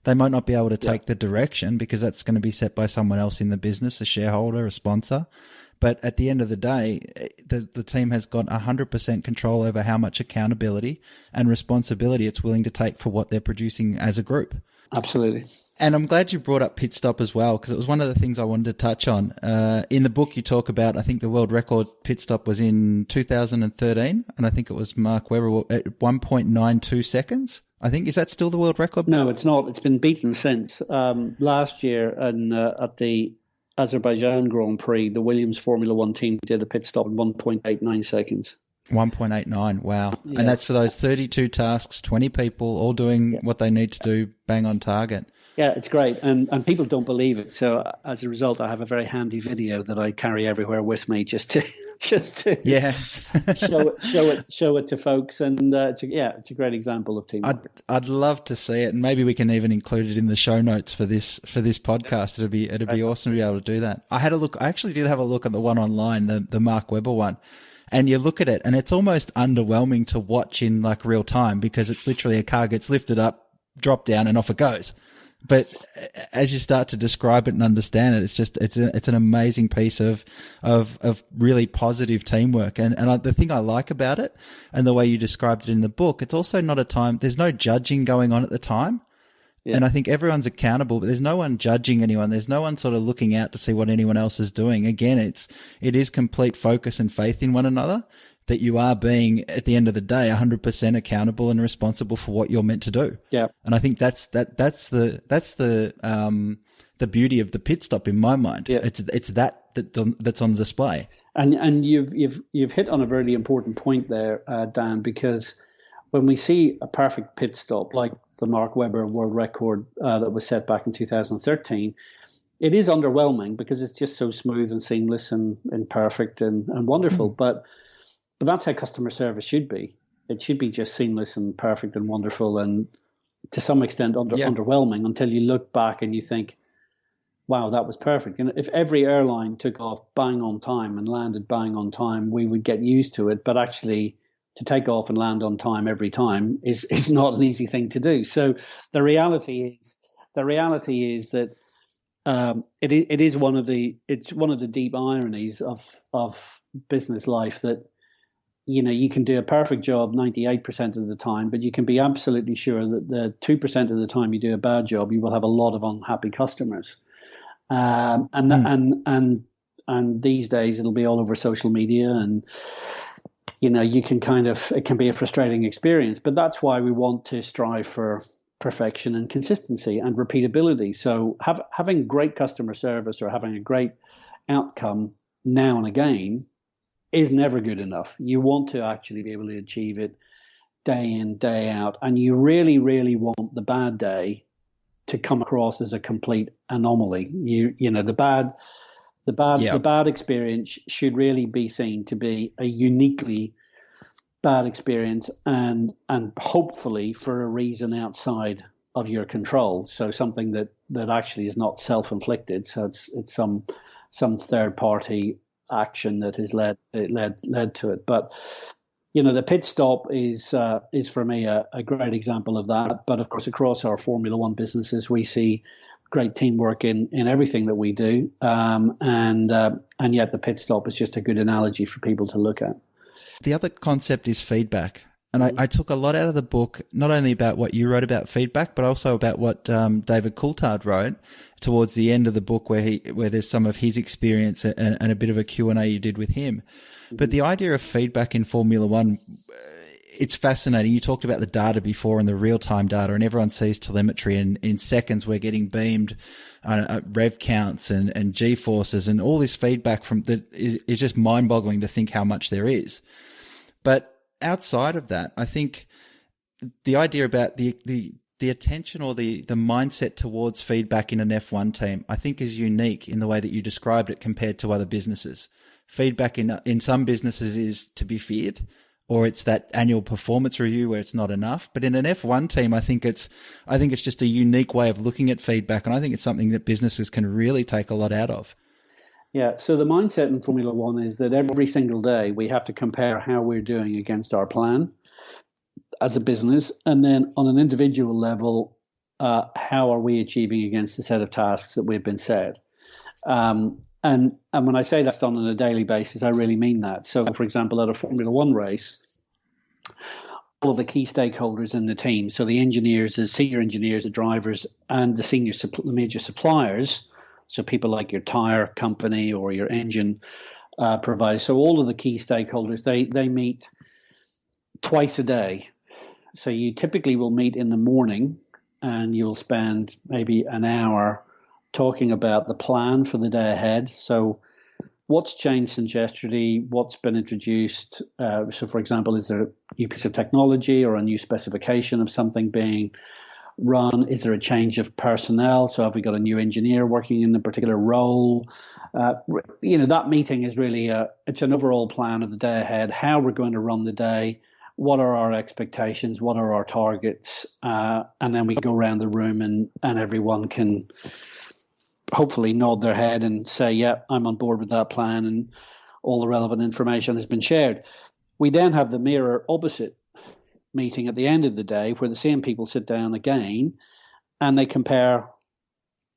They might not be able to take the direction because that's going to be set by someone else in the business, a shareholder, a sponsor. But at the end of the day, the team has got 100% control over how much accountability and responsibility it's willing to take for what they're producing as a group. Absolutely. And I'm glad you brought up pit stop as well, because it was one of the things I wanted to touch on. In the book, you talk about, I think the world record pit stop was in 2013, and I think it was Mark Webber at 1.92 seconds. I think, is that still the world record? No, it's not. It's been beaten since. Last year at the Azerbaijan Grand Prix, the Williams Formula One team did a pit stop in 1.89 seconds. 1.89, wow. Yeah. And that's for those 32 tasks, 20 people, all doing what they need to do, bang on target. Yeah, it's great, and people don't believe it. So as a result, I have a very handy video that I carry everywhere with me, just to show it to folks. And it's a great example of teamwork. I'd love to see it, and maybe we can even include it in the show notes for this podcast. It'd be awesome to be able to do that. I had a look. I actually did have a look at the one online, the Mark Webber one. And you look at it, and it's almost underwhelming to watch in like real time because it's literally a car gets lifted up, dropped down, and off it goes. But as you start to describe it and understand it, it's an amazing piece of really positive teamwork. And the thing I like about it, and the way you described it in the book, it's also not a time. There's no judging going on at the time. Yeah. And I think everyone's accountable, but there's no one judging anyone. There's no one sort of looking out to see what anyone else is doing. Again, it is complete focus and faith in one another, that you are being, at the end of the day, 100% accountable and responsible for what you're meant to do. Yeah. And I think that's the beauty of the pit stop in my mind. Yeah. It's that's on display. And you've hit on a really important point there, Dan, because when we see a perfect pit stop like the Mark Webber world record that was set back in 2013, it is underwhelming because it's just so smooth and seamless and perfect and wonderful. But that's how customer service should be. It should be just seamless and perfect and wonderful and to some extent underwhelming until you look back and you think, wow, that was perfect. And if every airline took off bang on time and landed bang on time, we would get used to it. But actually, to take off and land on time every time is not an easy thing to do. So the reality is that it is one of the deep ironies of business life that, you know, you can do a perfect job 98% of the time, but you can be absolutely sure that the 2% of the time you do a bad job, you will have a lot of unhappy customers. And these days it'll be all over social media, and you know, it can be a frustrating experience, but that's why we want to strive for perfection and consistency and repeatability. So having great customer service or having a great outcome now and again is never good enough. You want to actually be able to achieve it day in, day out, and you really, really want the bad day to come across as a complete anomaly. The bad experience should really be seen to be a uniquely bad experience and hopefully for a reason outside of your control. So something that actually is not self-inflicted. So it's some third party action that has led to it. But the pit stop is for me a great example of that. But of course, across our Formula One businesses, we see great teamwork in everything that we do, and yet the pit stop is just a good analogy for people to look at. The other concept is feedback. And I took a lot out of the book, not only about what you wrote about feedback, but also about what David Coulthard wrote towards the end of the book, where there's some of his experience and a bit of a Q&A you did with him. But the idea of feedback in Formula One, it's fascinating. You talked about the data before and the real-time data, and everyone sees telemetry, and in seconds we're getting beamed rev counts and G-forces, and all this feedback from that is just mind-boggling to think how much there is. But outside of that, I think the idea about the attention or the mindset towards feedback in an F1 team, I think is unique in the way that you described it compared to other businesses. Feedback in some businesses is to be feared, or it's that annual performance review where it's not enough. But in an F1 team, I think it's just a unique way of looking at feedback, and I think it's something that businesses can really take a lot out of. Yeah, so the mindset in Formula One is that every single day we have to compare how we're doing against our plan as a business, and then on an individual level, how are we achieving against the set of tasks that we've been set. And when I say that's done on a daily basis, I really mean that. So, for example, at a Formula One race, all of the key stakeholders in the team, so the engineers, the senior engineers, the drivers, and the major suppliers. So people like your tire company or your engine provider. So all of the key stakeholders, they meet twice a day. So you typically will meet in the morning, and you'll spend maybe an hour talking about the plan for the day ahead. So what's changed since yesterday? What's been introduced? So for example, is there a new piece of technology or a new specification of something being run? Is there a change of personnel? So have we got a new engineer working in a particular role? That meeting is really it's an overall plan of the day ahead, how we're going to run the day, what are our expectations, what are our targets, and then we go around the room and everyone can hopefully nod their head and say, yeah, I'm on board with that plan, and all the relevant information has been shared. We then have the mirror opposite meeting at the end of the day, where the same people sit down again and they compare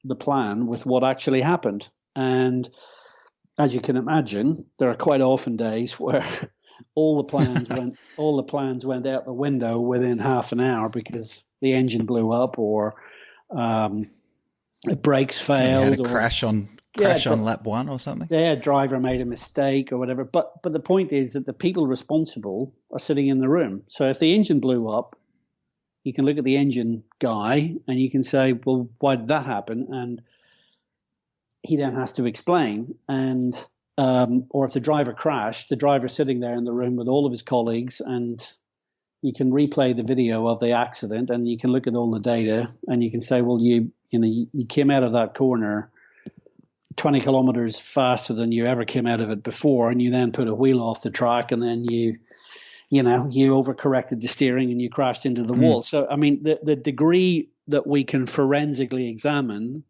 the plan with what actually happened. And as you can imagine, there are quite often days where all the plans went out the window within half an hour because the engine blew up, or brakes failed, had a crash on lap one or something. Yeah, driver made a mistake or whatever. But the point is that the people responsible are sitting in the room. So if the engine blew up, you can look at the engine guy and you can say, well, why did that happen? And he then has to explain. And or if the driver crashed, the driver's sitting there in the room with all of his colleagues, and you can replay the video of the accident, and you can look at all the data, and you can say, well, you came out of that corner 20 kilometers faster than you ever came out of it before, and you then put a wheel off the track, and then you overcorrected the steering and you crashed into the wall. So, I mean, the degree that we can forensically examine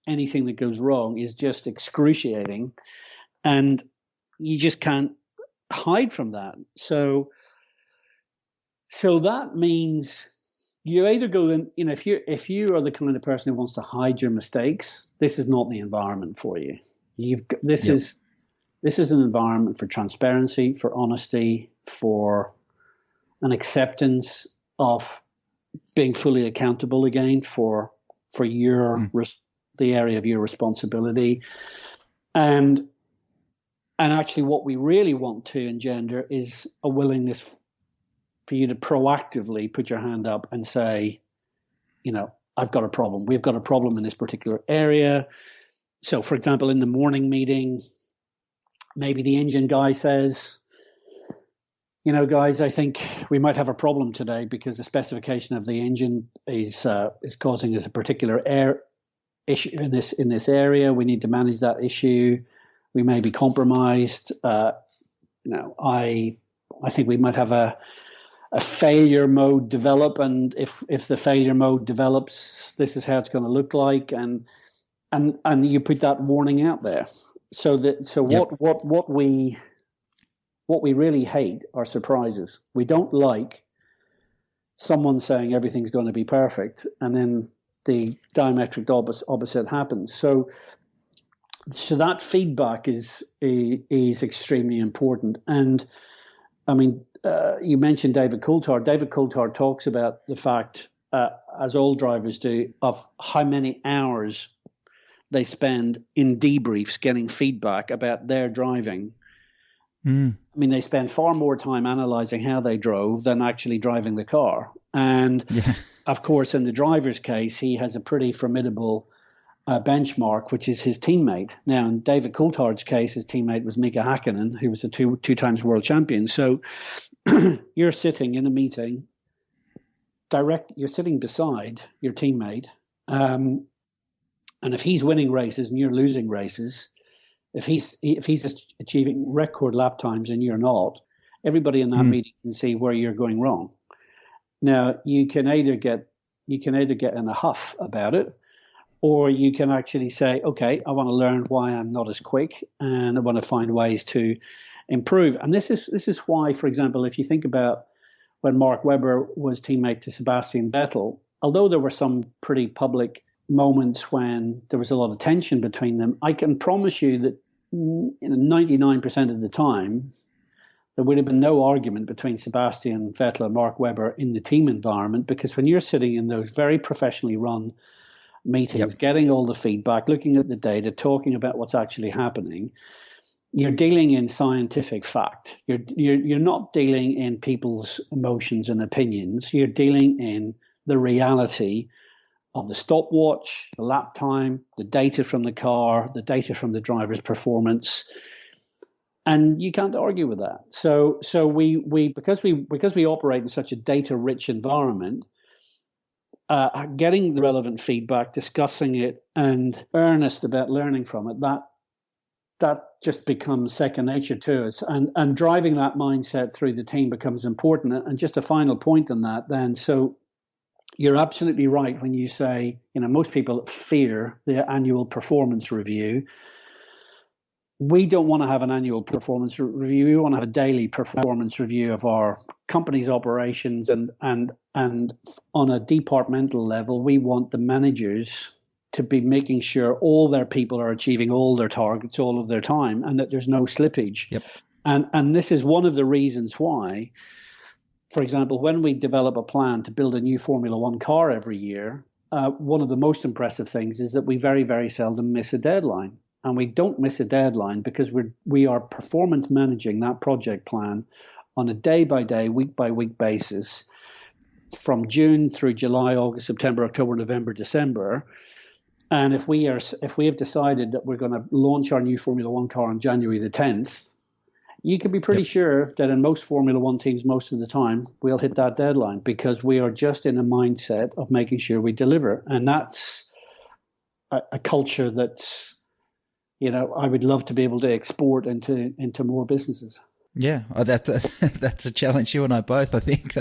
anything that goes wrong is just excruciating, and you just can't hide from that. So that means you either go in, if you are the kind of person who wants to hide your mistakes, this is not the environment for you. This is an environment for transparency, for honesty, for an acceptance of being fully accountable again for your the area of your responsibility, and actually what we really want to engender is a willingness for you to proactively put your hand up and say, I've got a problem. We've got a problem in this particular area. So, for example, in the morning meeting, maybe the engine guy says, guys, I think we might have a problem today because the specification of the engine is causing us a particular air issue in this area. We need to manage that issue. We may be compromised. I think we might have a failure mode develop, and if the failure mode develops, this is how it's going to look like, and you put that warning out there. What we really hate are surprises. We don't like someone saying everything's going to be perfect, and then the diametric opposite happens. So that feedback is extremely important. And I mean, you mentioned David Coulthard. David Coulthard talks about the fact, as all drivers do, of how many hours they spend in debriefs getting feedback about their driving. I mean, they spend far more time analyzing how they drove than actually driving the car. And of course, in the driver's case, he has a pretty formidable benchmark, which is his teammate. Now, in David Coulthard's case, his teammate was Mika Hakkinen, who was a two times world champion. So you're sitting in a meeting, you're sitting beside your teammate. And if he's winning races and you're losing races, if he's achieving record lap times and you're not, everybody in that meeting can see where you're going wrong. Now, you can either get in a huff about it, or you can actually say, okay, I want to learn why I'm not as quick, and I want to find ways to improve. And this is why, for example, if you think about when Mark Webber was teammate to Sebastian Vettel, although there were some pretty public moments when there was a lot of tension between them, I can promise you that 99% of the time, there would have been no argument between Sebastian Vettel and Mark Webber in the team environment, because when you're sitting in those very professionally run meetings, getting all the feedback, looking at the data, talking about what's actually happening, you're dealing in scientific fact. You're not dealing in people's emotions and opinions. You're dealing in the reality of the stopwatch, the lap time, the data from the car, the data from the driver's performance, and you can't argue with that. So we because we operate in such a data-rich environment, getting the relevant feedback, discussing it, and earnest about learning from it, that just becomes second nature to us, and driving that mindset through the team becomes important. And just a final point on that, then, so. You're absolutely right when you say, most people fear the annual performance review. We don't want to have an annual performance review. We want to have a daily performance review of our company's operations, and on a departmental level, we want the managers to be making sure all their people are achieving all their targets all of their time, and that there's no slippage. Yep. And this is one of the reasons why, for example, when we develop a plan to build a new Formula One car every year, one of the most impressive things is that we very, very seldom miss a deadline. And we don't miss a deadline because we are performance managing that project plan on a day-by-day, week-by-week basis from June through July, August, September, October, November, December. And if we have decided that we're going to launch our new Formula One car on January the 10th, you can be pretty sure that in most Formula One teams, most of the time, we'll hit that deadline, because we are just in a mindset of making sure we deliver. And that's a culture that's, I would love to be able to export into more businesses. Yeah, that's a challenge. You and I both. I think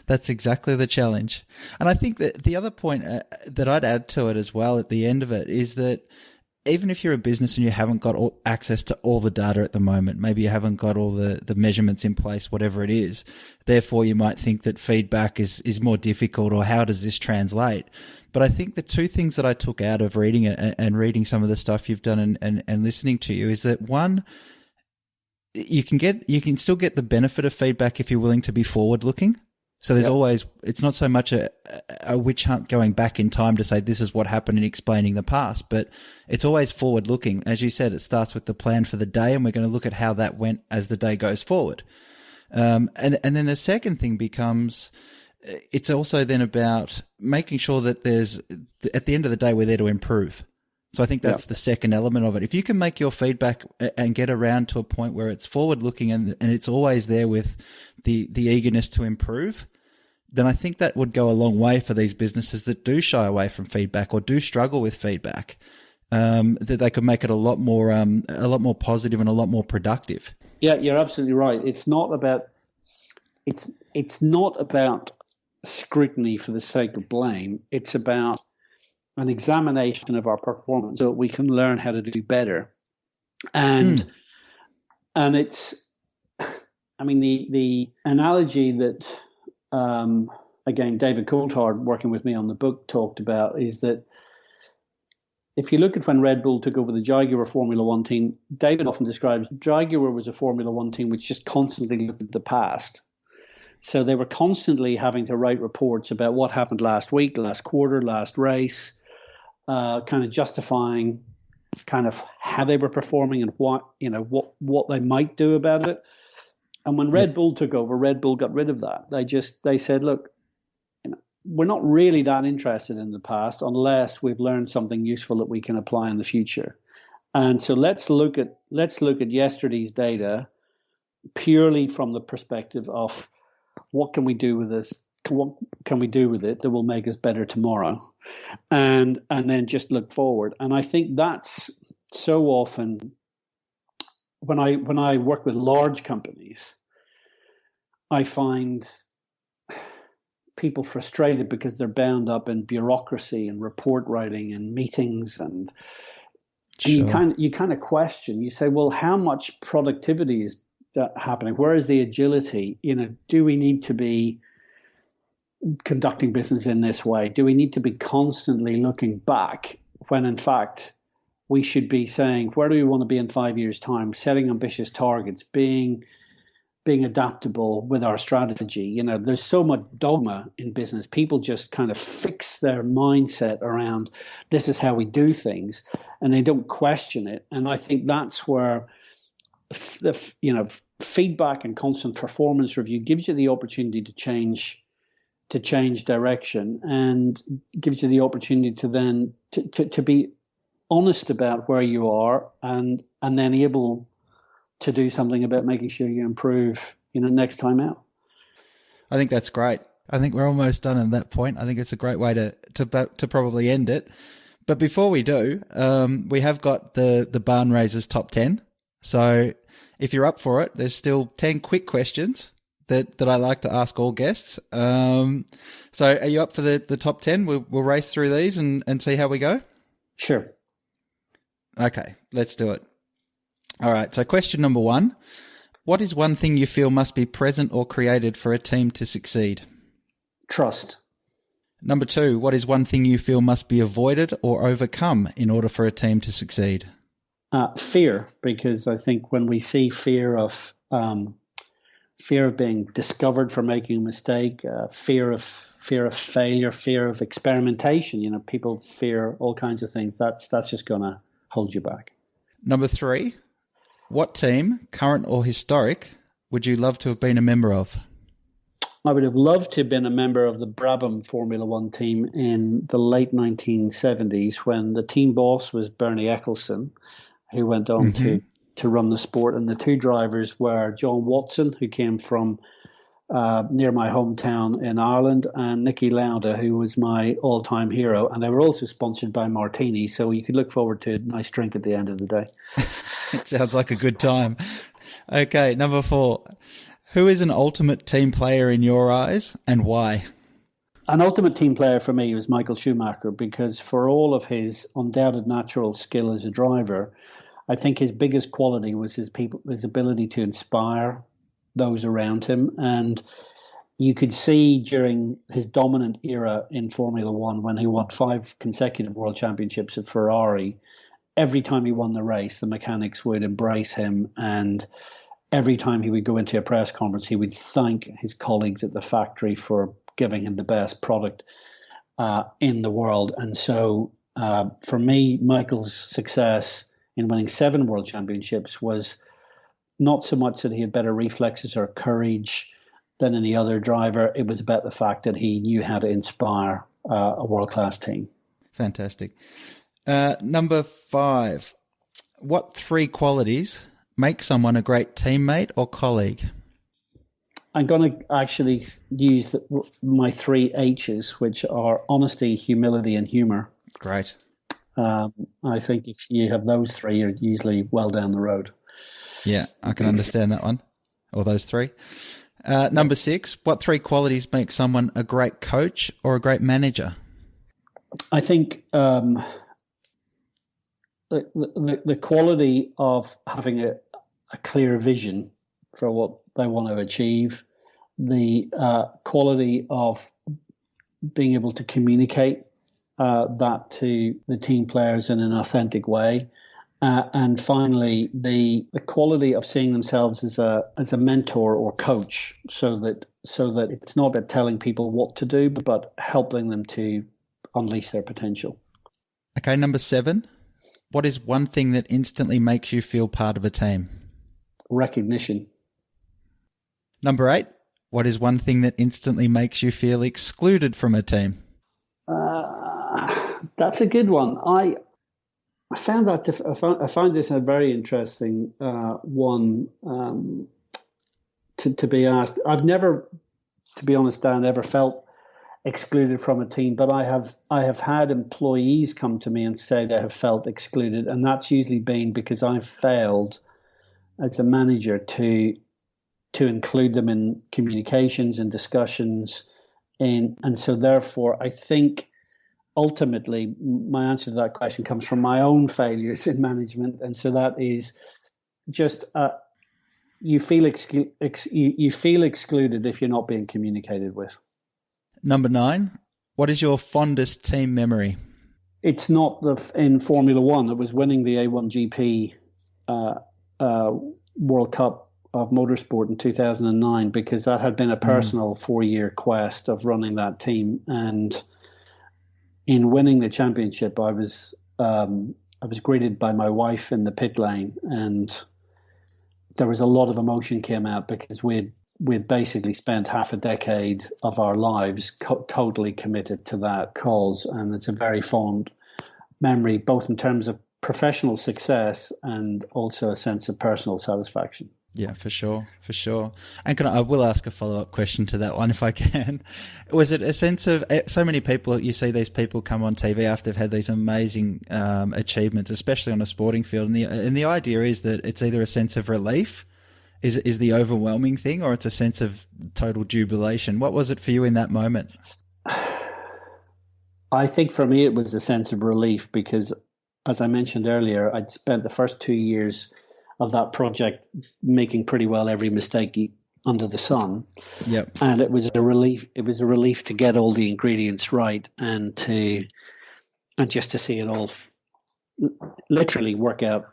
that's exactly the challenge. And I think that the other point that I'd add to it as well at the end of it is that even if you're a business and you haven't got access to all the data at the moment, maybe you haven't got all the measurements in place, whatever it is, therefore you might think that feedback is more difficult, or how does this translate? But I think the two things that I took out of reading it and reading some of the stuff you've done and listening to you is that, one, you can still get the benefit of feedback if you're willing to be forward looking. So there's always, it's not so much a witch hunt going back in time to say this is what happened and explaining the past, but it's always forward looking. As you said, it starts with the plan for the day, and we're going to look at how that went as the day goes forward. And then the second thing becomes, it's also then about making sure that at the end of the day, we're there to improve. So I think that's the second element of it. If you can make your feedback and get around to a point where it's forward looking and it's always there with the eagerness to improve, then I think that would go a long way for these businesses that do shy away from feedback or do struggle with feedback, that they could make it a lot more positive and a lot more productive. Yeah, you're absolutely right. It's not about it's not about scrutiny for the sake of blame. It's about an examination of our performance so that we can learn how to do better. And it's, I mean, the analogy that again David Coulthard, working with me on the book, talked about is that if you look at when Red Bull took over the Jaguar Formula One team, David often describes Jaguar was a Formula One team which just constantly looked at the past. So they were constantly having to write reports about what happened last week, last quarter, last race, kind of justifying kind of how they were performing and what they might do about it. And when Red Bull took over, Red Bull got rid of that. They said, look, we're not really that interested in the past unless we've learned something useful that we can apply in the future. And so let's look at yesterday's data purely from the perspective of what can we do with this? What can we do with it that will make us better tomorrow? And then just look forward. And I think that's so often when I work with large companies, I find people frustrated because they're bound up in bureaucracy and report writing and meetings and you kind of question. You say, well, how much productivity is that happening? Where is the agility? Do we need to be conducting business in this way? Do we need to be constantly looking back when in fact we should be saying, where do we want to be in 5 years' time? Setting ambitious targets, being adaptable with our strategy. There's so much dogma in business. People just kind of fix their mindset around this is how we do things, and they don't question it. And I think that's where the feedback and constant performance review gives you the opportunity to change direction and gives you the opportunity to then to be honest about where you are and then able to do something about making sure you improve, next time out. I think that's great. I think we're almost done at that point. I think it's a great way to probably end it. But before we do, we have got the Barnraisers top 10. So if you're up for it, there's still 10 quick questions that I like to ask all guests. So are you up for the top 10? We'll race through these and see how we go? Sure. Okay, let's do it. All right, so question number 1. What is one thing you feel must be present or created for a team to succeed? Trust. Number 2, what is one thing you feel must be avoided or overcome in order for a team to succeed? Fear, because I think when we see fear of being discovered for making a mistake, fear of failure, fear of experimentation, people fear all kinds of things. That's just going to hold you back. Number 3, what team, current or historic, would you love to have been a member of? I would have loved to have been a member of the Brabham Formula One team in the late 1970s when the team boss was Bernie Ecclestone, who went on to run the sport. And the two drivers were John Watson, who came from near my hometown in Ireland, and Nicky Lauda, who was my all-time hero. And they were also sponsored by Martini, so you could look forward to a nice drink at the end of the day. It sounds like a good time. Okay, number 4. Who is an ultimate team player in your eyes and why? An ultimate team player for me was Michael Schumacher, because for all of his undoubted natural skill as a driver, I think his biggest quality was his ability to inspire those around him. And you could see during his dominant era in Formula One, when he won 5 consecutive world championships at Ferrari, every time he won the race, the mechanics would embrace him. And every time he would go into a press conference, he would thank his colleagues at the factory for giving him the best product in the world. And so for me, Michael's success in winning 7 world championships was not so much that he had better reflexes or courage than any other driver. It was about the fact that he knew how to inspire a world-class team. Fantastic. Number 5, what 3 qualities make someone a great teammate or colleague? I'm going to actually use my 3 H's, which are honesty, humility, and humor. Great. I think if you have those 3, you're usually well down the road. Yeah, I can understand that one, or those 3. Number 6, what 3 qualities make someone a great coach or a great manager? I think the quality of having a clear vision for what they want to achieve, the quality of being able to communicate that to the team players in an authentic way, and finally the quality of seeing themselves as a mentor or coach, so that it's not about telling people what to do, but helping them to unleash their potential. Okay, number 7. What is one thing that instantly makes you feel part of a team? Recognition. Number 8. What is one thing that instantly makes you feel excluded from a team? That's a good one. I found this a very interesting one to be asked. I've never, to be honest, Dan, ever felt excluded from a team, but I have had employees come to me and say they have felt excluded, and that's usually been because I've failed as a manager to include them in communications and discussions, and so therefore I think ultimately my answer to that question comes from my own failures in management, and so that is just you feel excluded if you're not being communicated with. Number 9, what is your fondest team memory? It's not in Formula One. It was winning the A1GP World Cup of motorsport in 2009, because that had been a personal 4-year quest of running that team. And in winning the championship, I was greeted by my wife in the pit lane, and there was a lot of emotion came out because we'd basically spent half a decade of our lives totally committed to that cause. And it's a very fond memory, both in terms of professional success and also a sense of personal satisfaction. Yeah, for sure. And I will ask a follow-up question to that one if I can. Was it a sense of, so many people, you see these people come on TV after they've had these amazing achievements, especially on a sporting field, and the idea is that it's either a sense of relief, is the overwhelming thing, or it's a sense of total jubilation. What was it for you in that moment? I think for me it was a sense of relief because, as I mentioned earlier, I'd spent the first 2 years of that project making pretty well every mistake under the sun. Yep. And it was a relief. It was a relief to get all the ingredients right and just to see it all literally work out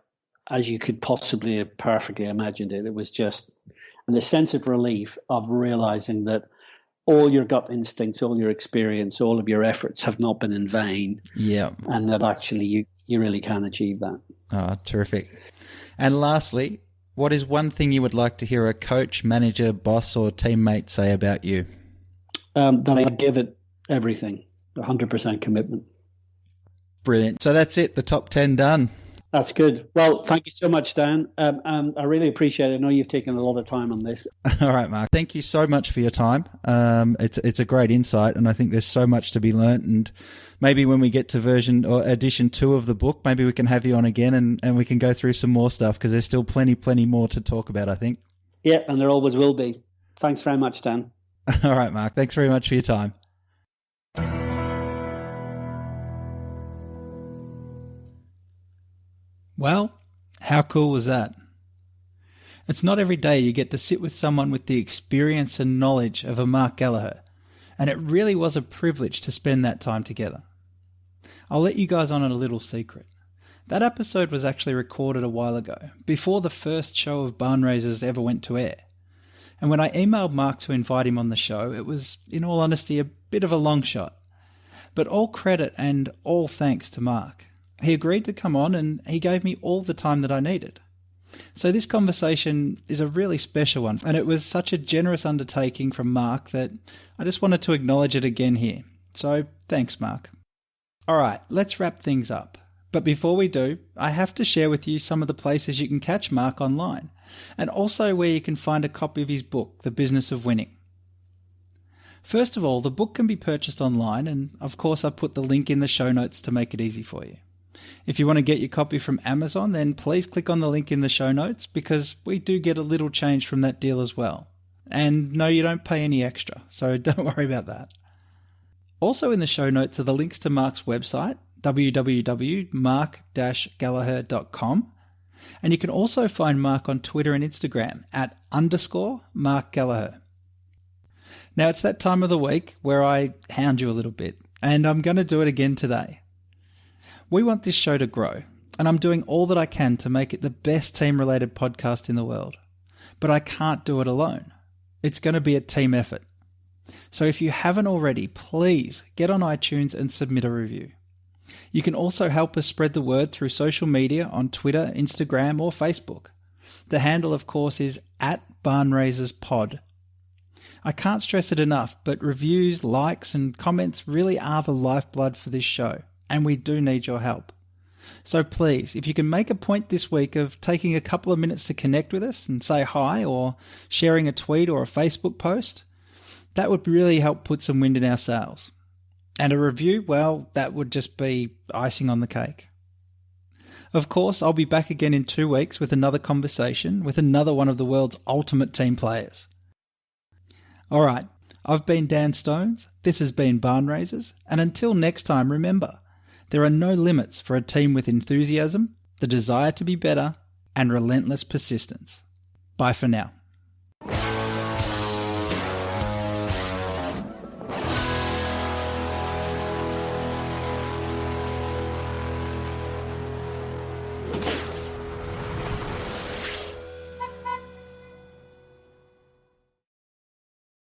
as you could possibly have perfectly imagined it. It was just, and the sense of relief of realizing that all your gut instincts, all your experience, all of your efforts have not been in vain. Yeah. And that actually you really can achieve that. Oh, terrific. And lastly, what is one thing you would like to hear a coach, manager, boss, or teammate say about you? That I give it everything, 100% commitment. Brilliant. So that's it, the top 10 done. That's good. Well, thank you so much, Dan. I really appreciate it. I know you've taken a lot of time on this. All right, Mark. Thank you so much for your time. It's a great insight, and I think there's so much to be learnt. And maybe when we get to version or edition 2 of the book, maybe we can have you on again and we can go through some more stuff, because there's still plenty more to talk about, I think. Yeah, and there always will be. Thanks very much, Dan. All right, Mark. Thanks very much for your time. Well, how cool was that? It's not every day you get to sit with someone with the experience and knowledge of a Mark Gallagher, and it really was a privilege to spend that time together. I'll let you guys on a little secret. That episode was actually recorded a while ago, before the first show of Barnraisers ever went to air. And when I emailed Mark to invite him on the show, it was, in all honesty, a bit of a long shot. But all credit and all thanks to Mark. He agreed to come on and he gave me all the time that I needed. So this conversation is a really special one, and it was such a generous undertaking from Mark that I just wanted to acknowledge it again here. So thanks, Mark. All right, let's wrap things up. But before we do, I have to share with you some of the places you can catch Mark online, and also where you can find a copy of his book, The Business of Winning. First of all, the book can be purchased online, and of course I've put the link in the show notes to make it easy for you. If you want to get your copy from Amazon, then please click on the link in the show notes, because we do get a little change from that deal as well. And no, you don't pay any extra, so don't worry about that. Also in the show notes are the links to Mark's website, www.mark-gallagher.com. And you can also find Mark on Twitter and Instagram at _Mark Gallagher. Now it's that time of the week where I hound you a little bit, and I'm going to do it again today. We want this show to grow, and I'm doing all that I can to make it the best team-related podcast in the world. But I can't do it alone. It's going to be a team effort. So if you haven't already, please get on iTunes and submit a review. You can also help us spread the word through social media on Twitter, Instagram, or Facebook. The handle, of course, is @BarnraisersPod. I can't stress it enough, but reviews, likes, and comments really are the lifeblood for this show, and we do need your help. So please, if you can make a point this week of taking a couple of minutes to connect with us and say hi, or sharing a tweet or a Facebook post, that would really help put some wind in our sails. And a review, well, that would just be icing on the cake. Of course, I'll be back again in 2 weeks with another conversation with another one of the world's ultimate team players. All right, I've been Dan Stones, this has been Barnraisers, and until next time, remember, there are no limits for a team with enthusiasm, the desire to be better, and relentless persistence. Bye for now.